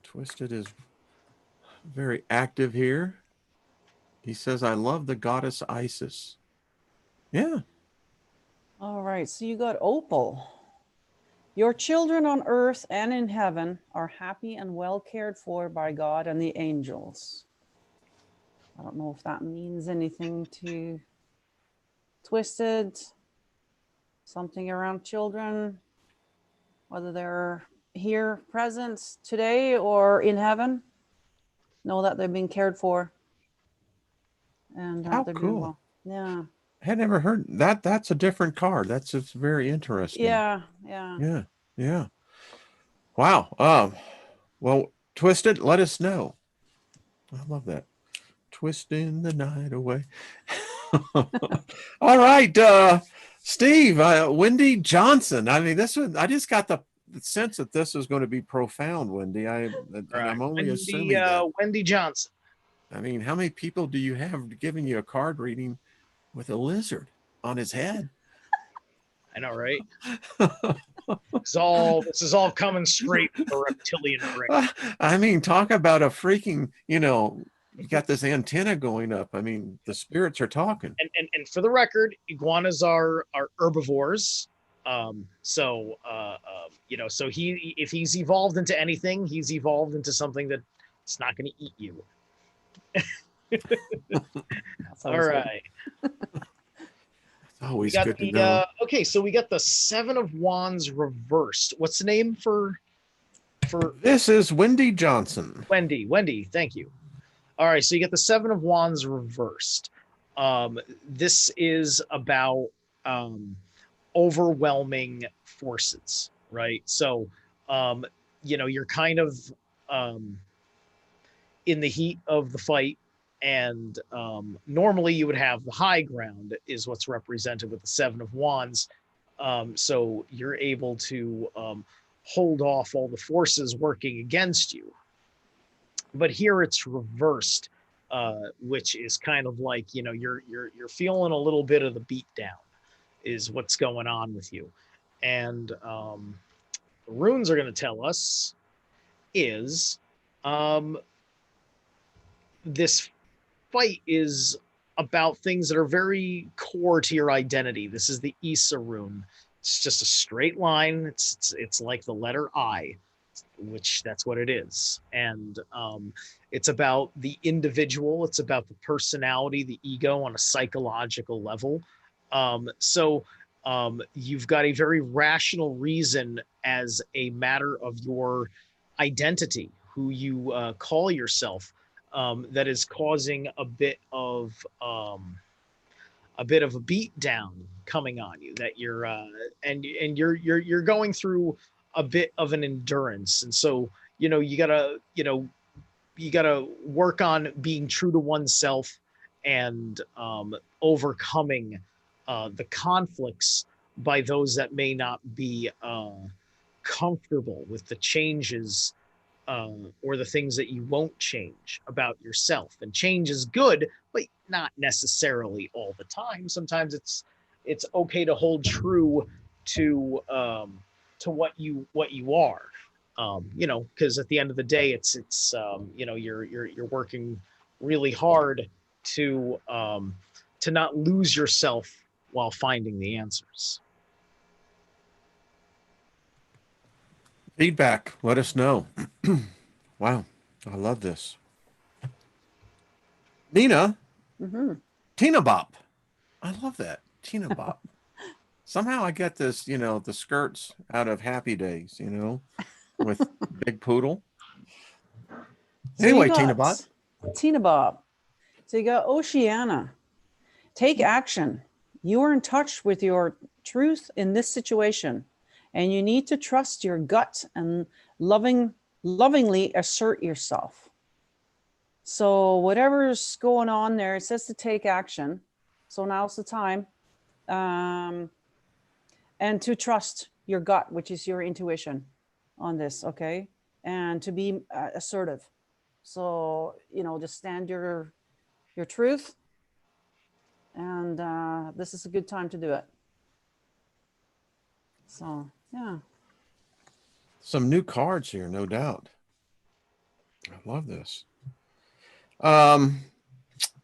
Twisted is very active here. He says, I love the goddess Isis. Yeah. All right. So you got Opal. Your children on earth and in heaven are happy and well cared for by God and the angels. I don't know if that means anything to Twisted. Something around children, whether they're here present today or in heaven, know that they're being cared for. And How they're cool. doing well. Yeah. I had never heard that. That's a different card. That's just very interesting. Yeah. Wow. Well, Twisted, let us know. I love that. Twisting the night away. All right, Steve, Wendy Johnson. I mean, this one, I just got the sense that this is going to be profound, Wendy. I'm only assuming that. Wendy Johnson. I mean, how many people do you have giving you a card reading with a lizard on his head? I know, right? This is all coming straight from the reptilian brain. I mean, talk about a freaking, you got this antenna going up. I mean, the spirits are talking. And for the record, iguanas are herbivores. So if he's evolved into anything, he's evolved into something that it's not going to eat you. That's All always good. right. We Always got good to the know. okay, so we got the Seven of Wands reversed. What's the name for This is Wendy Johnson. Wendy? Wendy, thank you. All right, so you get the Seven of Wands reversed. This is about overwhelming forces, right? So, you're kind of in the heat of the fight, and normally you would have the high ground, is what's represented with the Seven of Wands. So you're able to hold off all the forces working against you. But here it's reversed, which is kind of like you're feeling a little bit of the beat down, is what's going on with you, and the runes are going to tell us is this fight is about things that are very core to your identity. This is the Issa rune. It's just a straight line. It's like the letter I, which that's what it is. And it's about the individual. It's about the personality, the ego on a psychological level. You've got a very rational reason as a matter of your identity, who you call yourself, that is causing a bit of a beat down coming on you, that you're you're going through a bit of an endurance. And so you gotta work on being true to oneself, and overcoming the conflicts by those that may not be comfortable with the changes, or the things that you won't change about yourself. And change is good, but not necessarily all the time. Sometimes it's okay to hold true to what you are. Because at the end of the day, it's you're working really hard to not lose yourself while finding the answers. Feedback. Let us know. Wow. I love this. Nina, Mm-hmm. Tina Bop. I love that. Tina Bop. Somehow I get this, the skirts out of Happy Days, with Big Poodle. So you Anyway, Tina got Bop. Tina Bob. So you got Oceana. Take action. You are in touch with your truth in this situation, and you need to trust your gut and lovingly assert yourself. So whatever's going on there, it says to take action. So now's the time. And to trust your gut, which is your intuition on this, okay? And to be assertive. So, just stand your truth. And this is a good time to do it. So, yeah. Some new cards here, no doubt. I love this.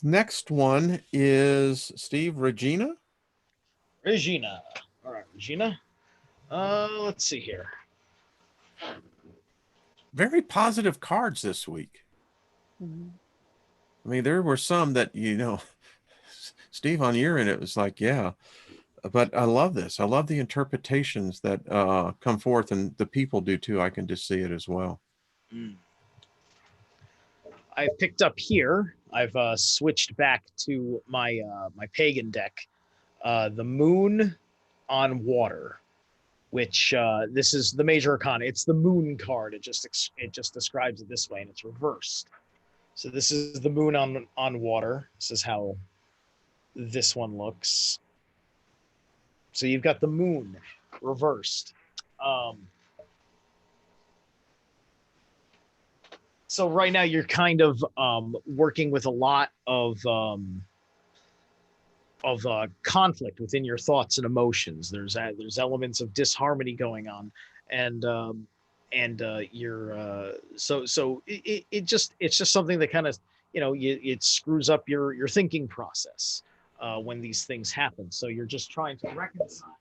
Next one is Steve Regina. Regina. All right, Regina. Let's see here. Very positive cards this week. Mm-hmm. I mean, there were some that, Steve, on your end, it was like, yeah. But I love this. I love the interpretations that come forth, and the people do too. I can just see it as well. I've picked up here. I've switched back to my my pagan deck, the Moon on Water, which this is the major arcana. It's the Moon card. It just describes it this way, and it's reversed. So this is the Moon on Water. This is how this one looks. So you've got the Moon reversed. So right now you're kind of working with a lot of conflict within your thoughts and emotions. There's elements of disharmony going on, and you're it's just something that kind of it screws up your thinking process when these things happen. So you're just trying to reconcile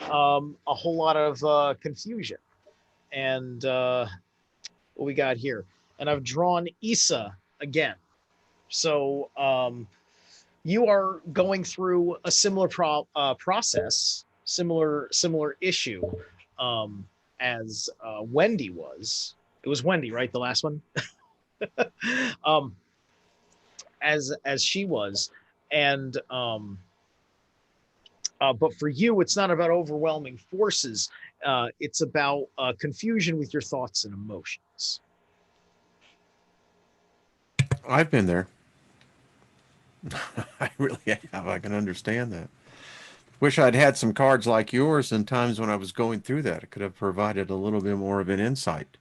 a whole lot of confusion. And what we got here, and I've drawn Issa again. So you are going through a similar process, similar issue as Wendy was. It was Wendy, right? The last one. As she was, and but for you, it's not about overwhelming forces. It's about confusion with your thoughts and emotions. I've been there. I really have. I can understand that. Wish I'd had some cards like yours in times when I was going through that. It could have provided a little bit more of an insight.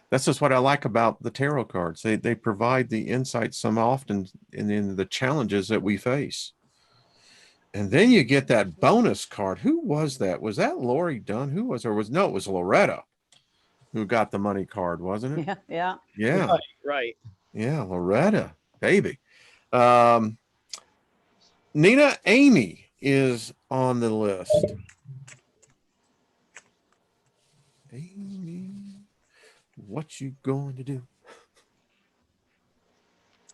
That's just what I like about the tarot cards. They provide the insight some often in the challenges that we face. And then you get that bonus card. Who was that? Was that Lori Dunn? Who was, or was, no, it was Loretta who got the money card, wasn't it? Yeah, yeah. Yeah. Right. Yeah, Loretta, baby. Nina, Amy is on the list. Amy, what you going to do?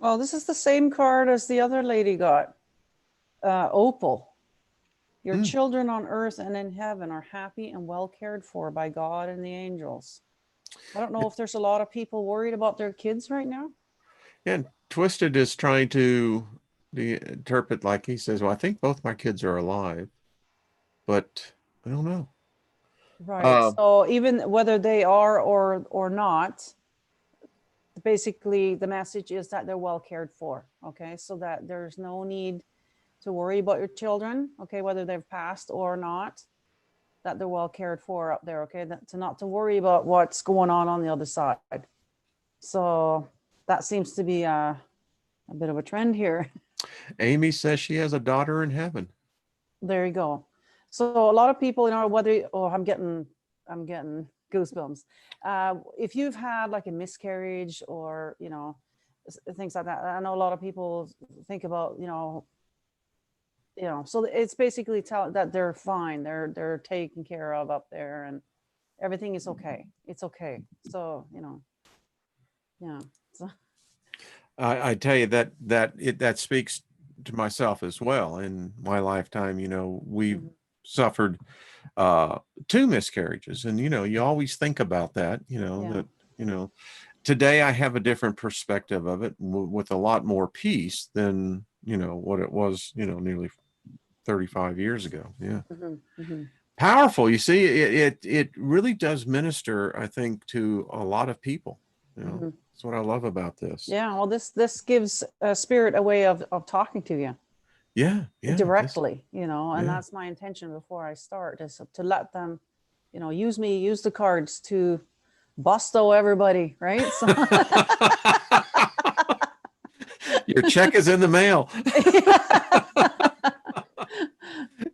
Well, this is the same card as the other lady got. Opal. Your children on earth and in heaven are happy and well cared for by God and the angels. I don't know if there's a lot of people worried about their kids right now. And Twisted is trying to interpret, like he says, well, I think both my kids are alive, but I don't know. Right. So even whether they are or not, basically the message is that they're well cared for. Okay. So that there's no need to worry about your children. Okay. Whether they've passed or not, that they're well cared for up there. Okay. That, to not to worry about what's going on the other side. So that seems to be a bit of a trend here. Amy says she has a daughter in heaven. There you go. So a lot of people, you know, whether, oh, I'm getting goosebumps. If you've had like a miscarriage or, you know, things like that, I know a lot of people think about, you know, so it's basically tell that they're fine. They're taken care of up there and everything is okay. It's okay. So, you know, yeah. So. I tell you that speaks to myself as well. In my lifetime, you know, we've suffered 2 miscarriages, and you know, you always think about that, you know, that, you know, today I have a different perspective of it with a lot more peace than, you know, what it was, you know, nearly 35 years ago. Yeah. Powerful. You see, it really does minister, I think, to a lot of people, you know. That's what I love about this. Yeah, well, this gives spirit a way of talking to you. Yeah, Directly, you know, and that's my intention before I start, is to let them, you know, use the cards to BOSTO everybody, right? So your check is in the mail.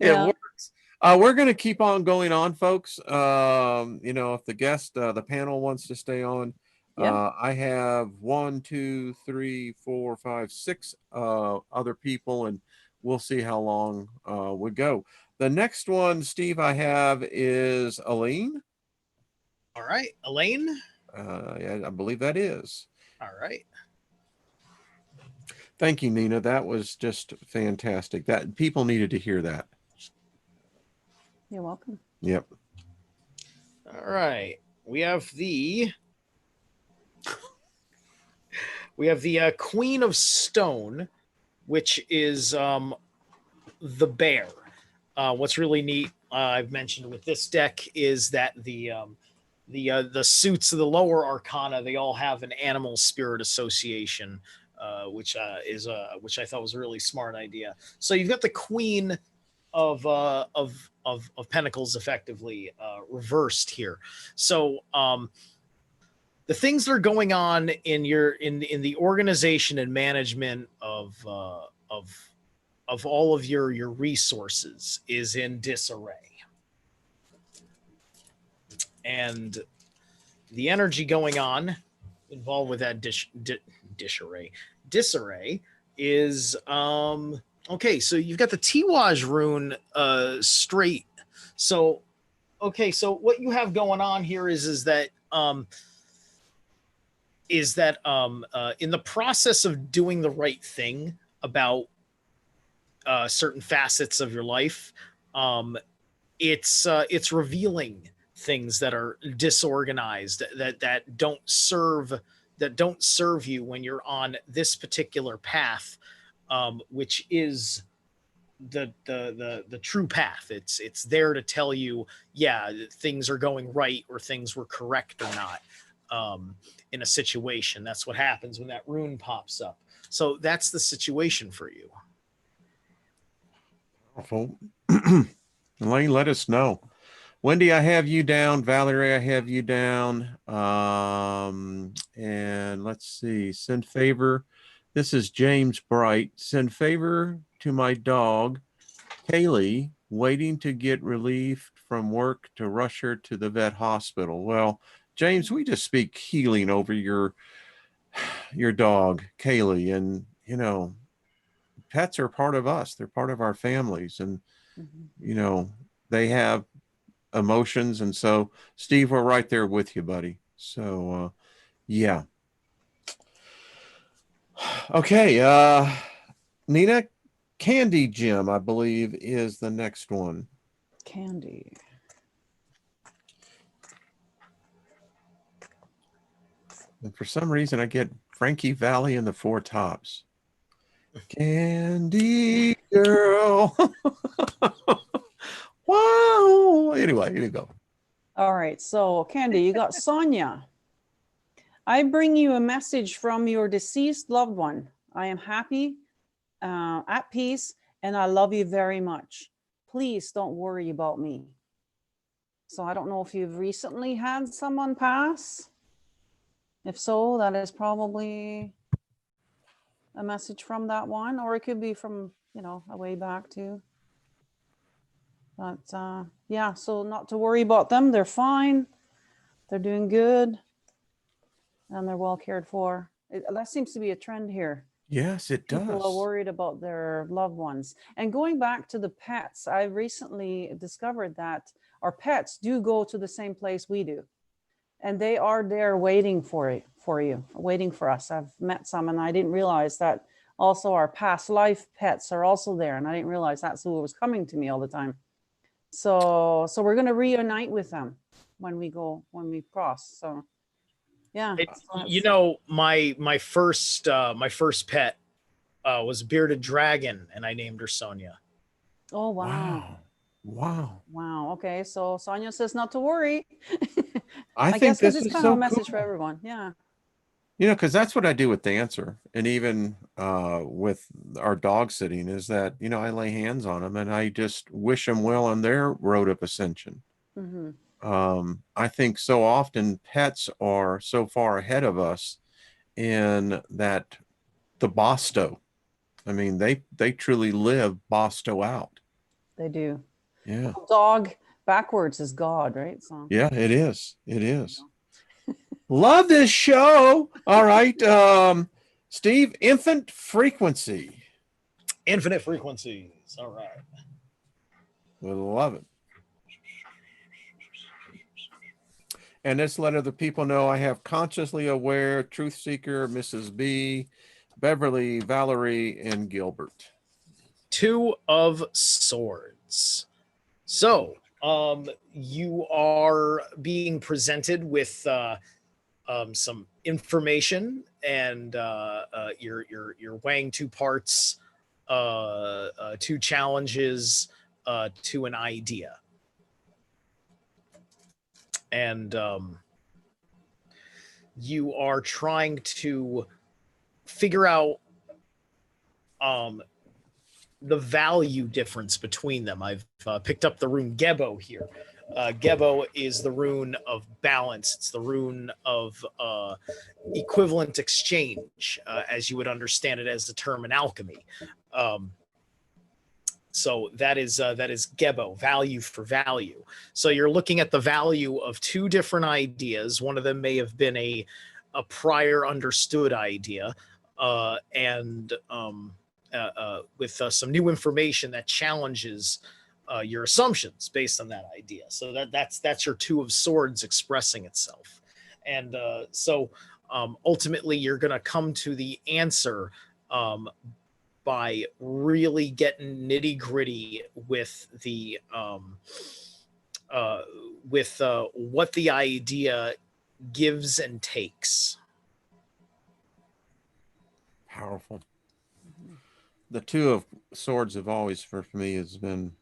It works. We're going to keep on going on, folks. You know, if the guest, the panel wants to stay on, I have 1, 2, 3, 4, 5, 6 other people, and we'll see how long we go. The next one, Steve, I have is Elaine. All right, Elaine. Yeah, I believe that is. All right. Thank you, Nina. That was just fantastic. That people needed to hear that. You're welcome. Yep. All right. We have the Queen of Stone, which is the bear. What's really neat, I've mentioned with this deck, is that the suits of the lower arcana, they all have an animal spirit association, which I thought was a really smart idea. So you've got the Queen of Pentacles effectively reversed here. So the things that are going on in the organization and management of all of your resources is in disarray. And the energy going on involved with that disarray is okay. So you've got the Tiwaj rune straight So, okay, so what you have going on here is that in the process of doing the right thing about certain facets of your life, it's revealing things that are disorganized, that don't serve you when you're on this particular path, which is the true path. It's there to tell you, yeah, things are going right or things were correct or not, in a situation. That's what happens when that rune pops up. So that's the situation for you. Elaine, let us know. Wendy, I have you down. Valerie, I have you down. And let's see. Send favor. This is James Bright. Send favor to my dog, Kaylee, waiting to get relieved from work to rush her to the vet hospital. Well, James, we just speak healing over your dog, Kaylee. And, you know, pets are part of us. They're part of our families. And, you know, they have emotions. And so, Steve, we're right there with you, buddy. So, yeah. Okay. Nina, Candy Jim, I believe, is the next one. Candy. And for some reason, I get Frankie Valley and the Four Tops. Candy girl. Wow. Anyway, here you go. All right. So, Candy, you got Sonia. I bring you a message from your deceased loved one. I am happy, at peace, and I love you very much. Please don't worry about me. So I don't know if you've recently had someone pass. If so, that is probably a message from that one, or it could be from, you know, a way back too. But yeah, so not to worry about them. They're fine. They're doing good. And they're well cared for. That seems to be a trend here. Yes, it does. People are worried about their loved ones. And going back to the pets, I recently discovered that our pets do go to the same place we do. And they are there waiting for you, waiting for us. I've met some and I didn't realize that also our past life pets are also there. And I didn't realize that's who was coming to me all the time. So we're going to reunite with them when we cross. So yeah. You know, my first pet was a bearded dragon, and I named her Sonia. Oh wow. Wow. Okay, so Sonia says not to worry. I I think guess because this it's is kind so of a message cool. for everyone. Yeah. You know, because that's what I do with Dancer, and even with our dog sitting, is that, you know, I lay hands on them and I just wish them well on their road of ascension. Mm-hmm. I think so often pets are so far ahead of us in that the BOSTO. I mean, they truly live BOSTO out. They do. Yeah. Dog backwards is God, right? So Yeah, it is. It is. Love this show. All right. Steve, infant frequency. Infinite frequencies. All right. We love it. And this let other people know I have consciously aware, truth seeker, Mrs. B, Beverly, Valerie, and Gilbert. Two of Swords. So, you are being presented with some information, and you're weighing two parts, two challenges to an idea, and you are trying to figure out the value difference between them. I've picked up the rune Gebo here. Gebo is the rune of balance. It's the rune of equivalent exchange, as you would understand it as the term in alchemy. So that is Gebo, value for value. So you're looking at the value of two different ideas. One of them may have been a prior understood idea, and with some new information that challenges your assumptions based on that idea. So that's your Two of Swords expressing itself. And so ultimately you're going to come to the answer by really getting nitty gritty with the what the idea gives and takes. Powerful. The Two of Swords have always, for me, has been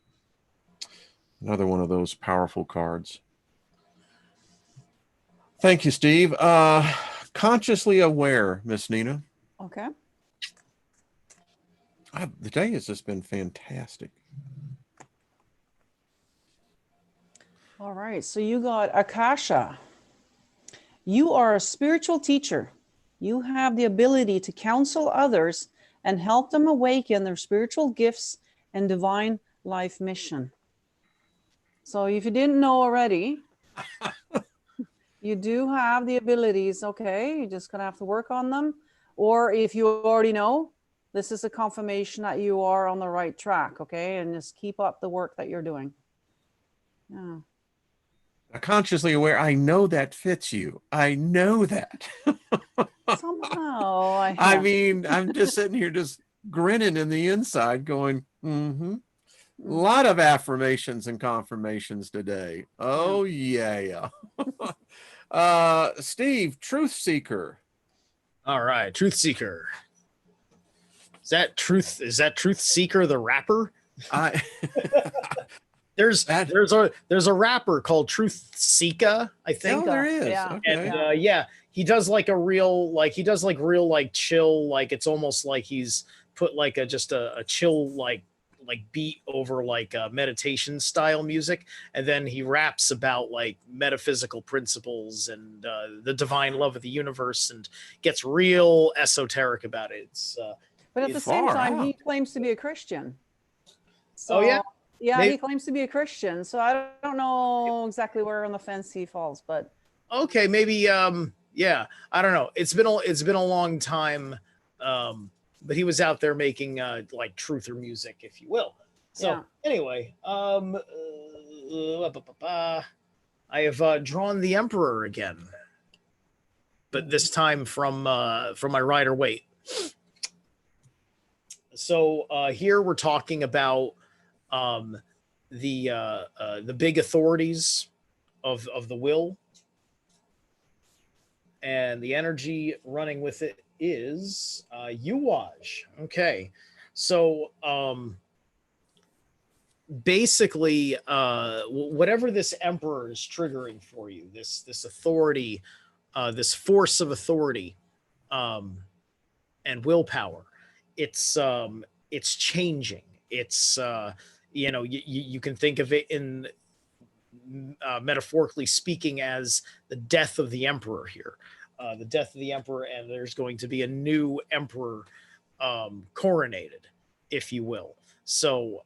another one of those powerful cards. Thank you, Steve. Consciously aware, Miss Nina. Okay. The day has just been fantastic. All right. So you got Akasha. You are a spiritual teacher. You have the ability to counsel others and help them awaken their spiritual gifts and divine life mission. So if you didn't know already, you do have the abilities. Okay. You're just going to have to work on them. Or if you already know, this is a confirmation that you are on the right track. Okay. And just keep up the work that you're doing. Yeah. Consciously aware, I know that fits you. I know that. Somehow I mean, I'm just sitting here just grinning in the inside going, mm-hmm. A lot of affirmations and confirmations today. Oh yeah. Steve, Truth Seeker. All right, Truth Seeker. Is that Truth Seeker the rapper? There's a rapper called Truth Seeker, I think. Oh, there is. Yeah. Okay. And he does like real chill, like it's almost like he's put like a chill like beat over like meditation style music, and then he raps about like metaphysical principles and the divine love of the universe and gets real esoteric about it. But at the same time, he claims to be a Christian. So, yeah, he claims to be a Christian. So I don't know exactly where on the fence he falls, but okay, maybe I don't know. It's been a long time, but he was out there making like truther music, if you will. So anyway, I have drawn the Emperor again, but this time from my Rider-Waite. So here we're talking about the big authorities of the will, and the energy running with it is Uwaj. Okay, so basically whatever this Emperor is triggering for you, this authority, this force of authority and willpower, it's changing. It's you can think of it in metaphorically speaking as the death of the Emperor here, the death of the Emperor, and there's going to be a new Emperor coronated, if you will. So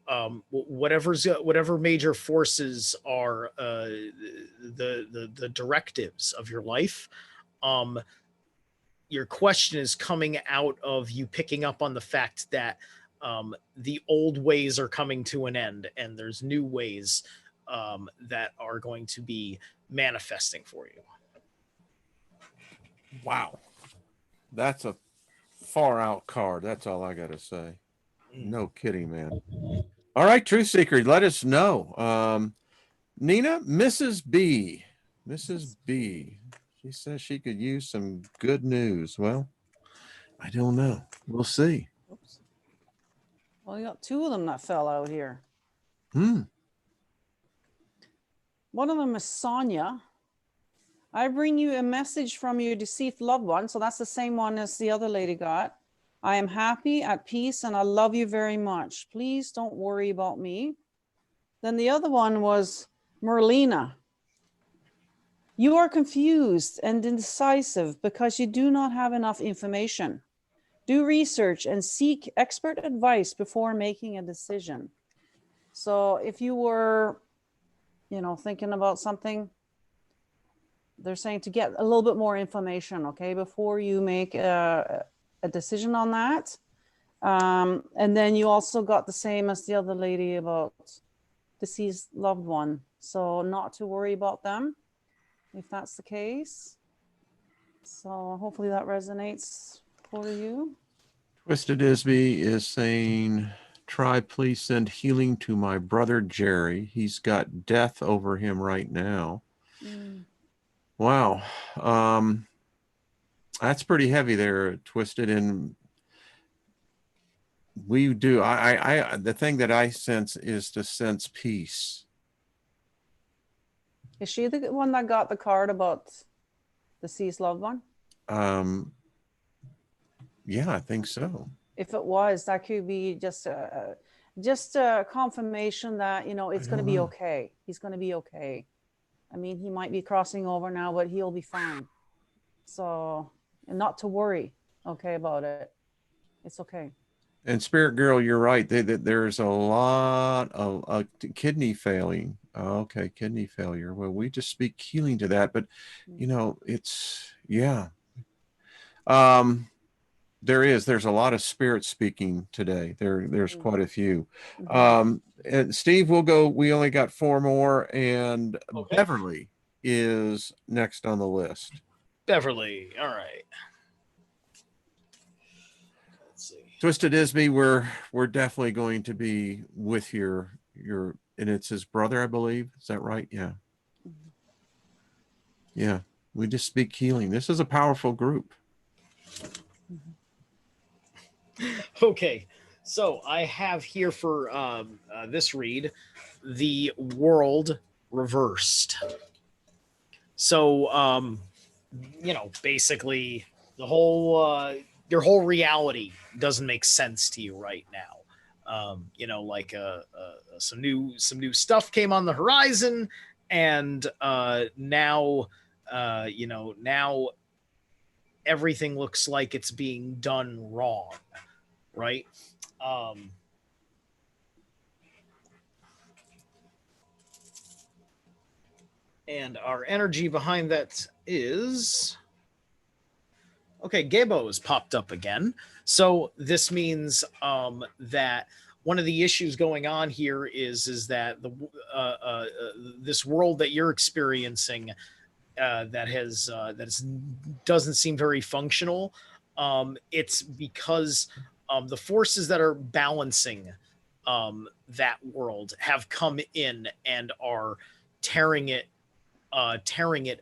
whatever major forces are the directives of your life, your question is coming out of you picking up on the fact that the old ways are coming to an end, and there's new ways that are going to be manifesting for you. Wow. That's a far out card. That's all I got to say. No kidding, man. All right, Truth Seeker, let us know. Nina, Mrs. B. She says she could use some good news. Well, I don't know. We'll see. Oops. Well, you got two of them that fell out here. One of them is Sonia. I bring you a message from your deceased loved one. So that's the same one as the other lady got. I am happy, at peace, and I love you very much. Please don't worry about me. Then the other one was Merlina. You are confused and indecisive because you do not have enough information. Do research and seek expert advice before making a decision. So if you were, thinking about something, they're saying to get a little bit more information, okay, before you make a decision on that. And then you also got the same as the other lady about deceased loved one. So not to worry about them if that's the case. So hopefully that resonates for you. Twisted Isby is saying, try please send healing to my brother Jerry. He's got death over him right now. Mm. Wow. That's pretty heavy there, Twisted. And we do, the thing that I sense is to sense peace. Is she the one that got the card about deceased loved one? Yeah, I think so. If it was, that could be just a confirmation that, you know, it's going to be okay. He's going to be okay. I mean, he might be crossing over now, but he'll be fine. So, and not to worry, okay, about it. It's okay. And Spirit Girl, you're right. There's a lot of kidney failing. Okay, kidney failure. Well, we just speak healing to that, but you know, it's yeah. There's a lot of spirit speaking today. There's quite a few. And Steve, we'll go. We only got 4 more, and Okay. Beverly is next on the list. Beverly. All right. Let's see. Twisted Isby, we're definitely going to be with your and it's his brother, I believe. Is that right? Yeah. Yeah. We just speak healing. This is a powerful group. Okay, so I have here for this read, the world reversed. So, you know, basically the whole your whole reality doesn't make sense to you right now. You know, like some new stuff came on the horizon, and now you know, now everything looks like it's being done wrong, right? And our energy behind that is okay. Gabo has popped up again, so this means that one of the issues going on here is that the this world that you're experiencing that doesn't seem very functional. It's because the forces that are balancing that world have come in and are tearing it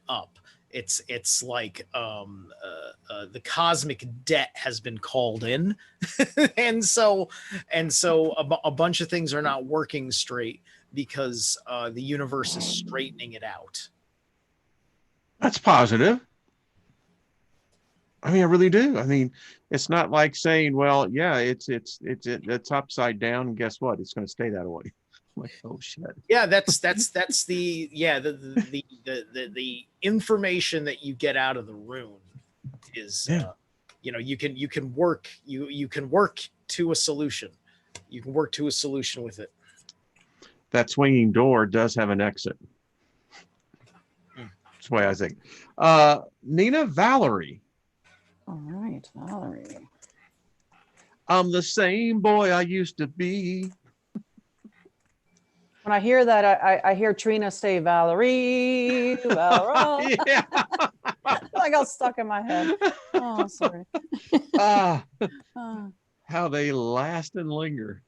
up. It's like the cosmic debt has been called in, and so a bunch of things are not working straight because the universe is straightening it out. That's positive. I mean, I really do. I mean, it's not like saying, well, yeah, it's upside down, and guess what? It's going to stay that way. I'm like, oh shit. Yeah, that's the the information that you get out of the rune is you know, you can work to a solution. You can work to a solution with it. That swinging door does have an exit. That's the way I think. Nina Valerie. All right, Valerie. I'm the same boy I used to be. When I hear that, I hear Trina say Valerie, Valerie. Yeah. I got stuck in my head. Oh, sorry. How they last and linger.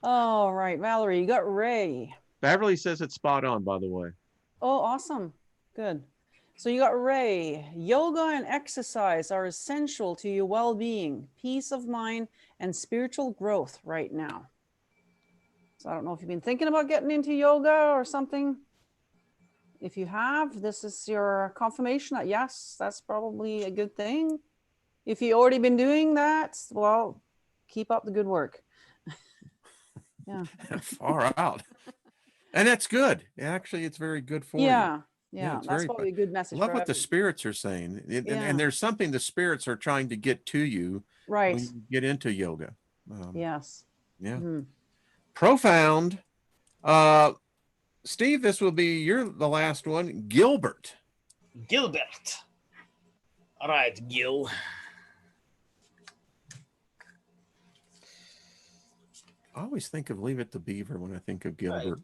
All right, Valerie, you got Ray. Beverly says it's spot on, by the way. Oh, awesome. Good. So you got Ray. Yoga and exercise are essential to your well-being, peace of mind, and spiritual growth right now. So I don't know if you've been thinking about getting into yoga or something. If you have, this is your confirmation that yes, that's probably a good thing. If you've already been doing that, well, keep up the good work. Yeah. Far out. And that's good. Actually, it's very good for you. Yeah, It's that's very probably a good message. Love for what the everyone. spirits are saying. Yeah. And there's something the spirits are trying to get to you Right. when you get into yoga. Yes. Yeah. Mm-hmm. Profound. Steve, this will be the last one. Gilbert. Gilbert. All right, Gil. I always think of Leave It to Beaver when I think of Right. Gilbert.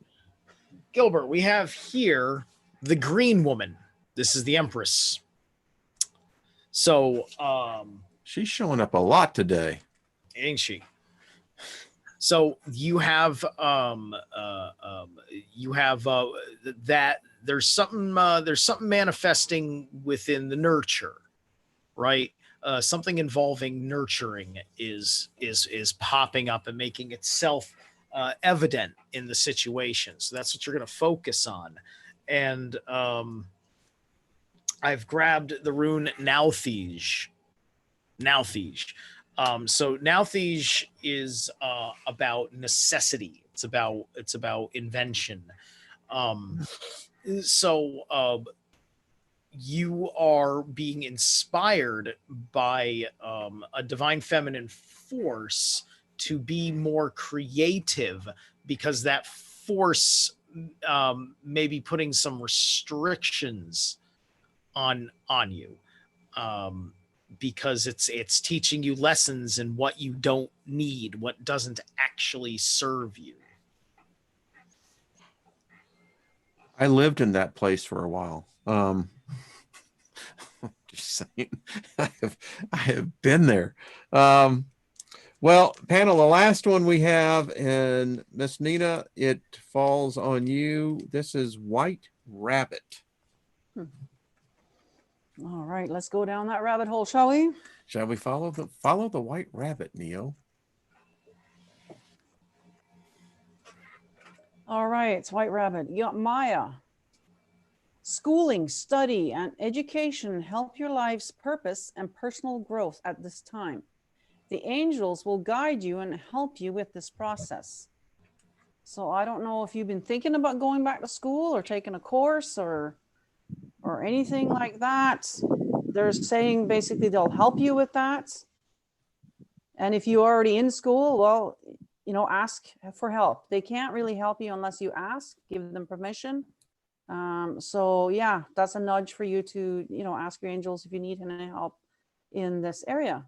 Gilbert, we have here the green woman. This is the Empress. So, She's showing up a lot today. ain't she? So you have that there's something manifesting within the nurture, right? Something involving nurturing is popping up and making itself evident in the situation. So that's what you're going to focus on. And I've grabbed the rune Nauthiege. So Nauthiege is about necessity. It's about invention. So you are being inspired by a divine feminine force to be more creative, because that force may be putting some restrictions on you. Because it's teaching you lessons in what you don't need, what doesn't actually serve you. I lived in that place for a while. Just saying, I have been there. Well, panel, the last one we have, and Miss Nina, it falls on you. This is White Rabbit. All right, let's go down that rabbit hole, shall we? Shall we follow the White Rabbit, Neo? All right, it's White Rabbit. You got Maya. Schooling, study, and education help your life's purpose and personal growth at this time. The angels will guide you and help you with this process. So I don't know if you've been thinking about going back to school or taking a course or anything like that. They're saying basically they'll help you with that. And if you're already in school, well, you know, ask for help. They can't really help you unless you ask, give them permission. So yeah, that's a nudge for you to, you know, ask your angels if you need any help in this area.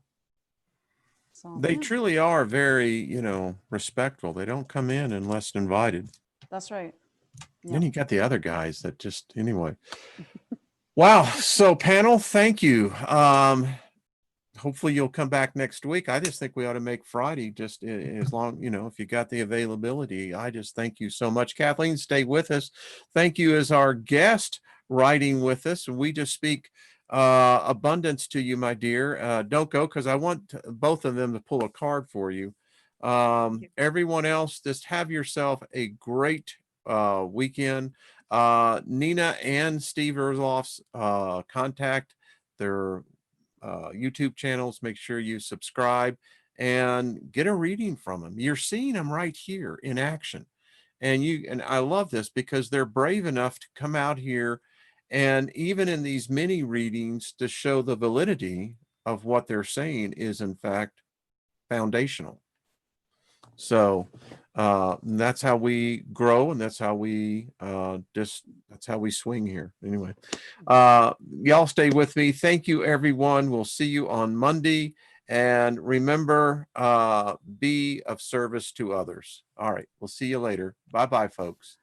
So They yeah, truly are very, you know, respectful. They don't come in unless invited. that's right. Then you got the other guys that just, anyway. Wow. So panel, thank you. Hopefully you'll come back next week. I just think we ought to make Friday just as long, you know, if you got the availability. I just thank you so much. Kathleen, stay with us. Thank you as our guest writing with us. We just speak abundance to you, my dear. Don't go, because I want both of them to pull a card for you. Everyone else, just have yourself a great weekend. Nina and Steve Erzloff's contact their YouTube channels. Make sure you subscribe and get a reading from them. You're seeing them right here in action. And I love this because they're brave enough to come out here and even in these mini readings to show the validity of what they're saying is in fact foundational. So that's how we grow, and that's how we that's how we swing here. Anyway, y'all stay with me. Thank you, everyone. We'll see you on Monday. And remember, be of service to others. All right, we'll see you later. Bye-bye, folks.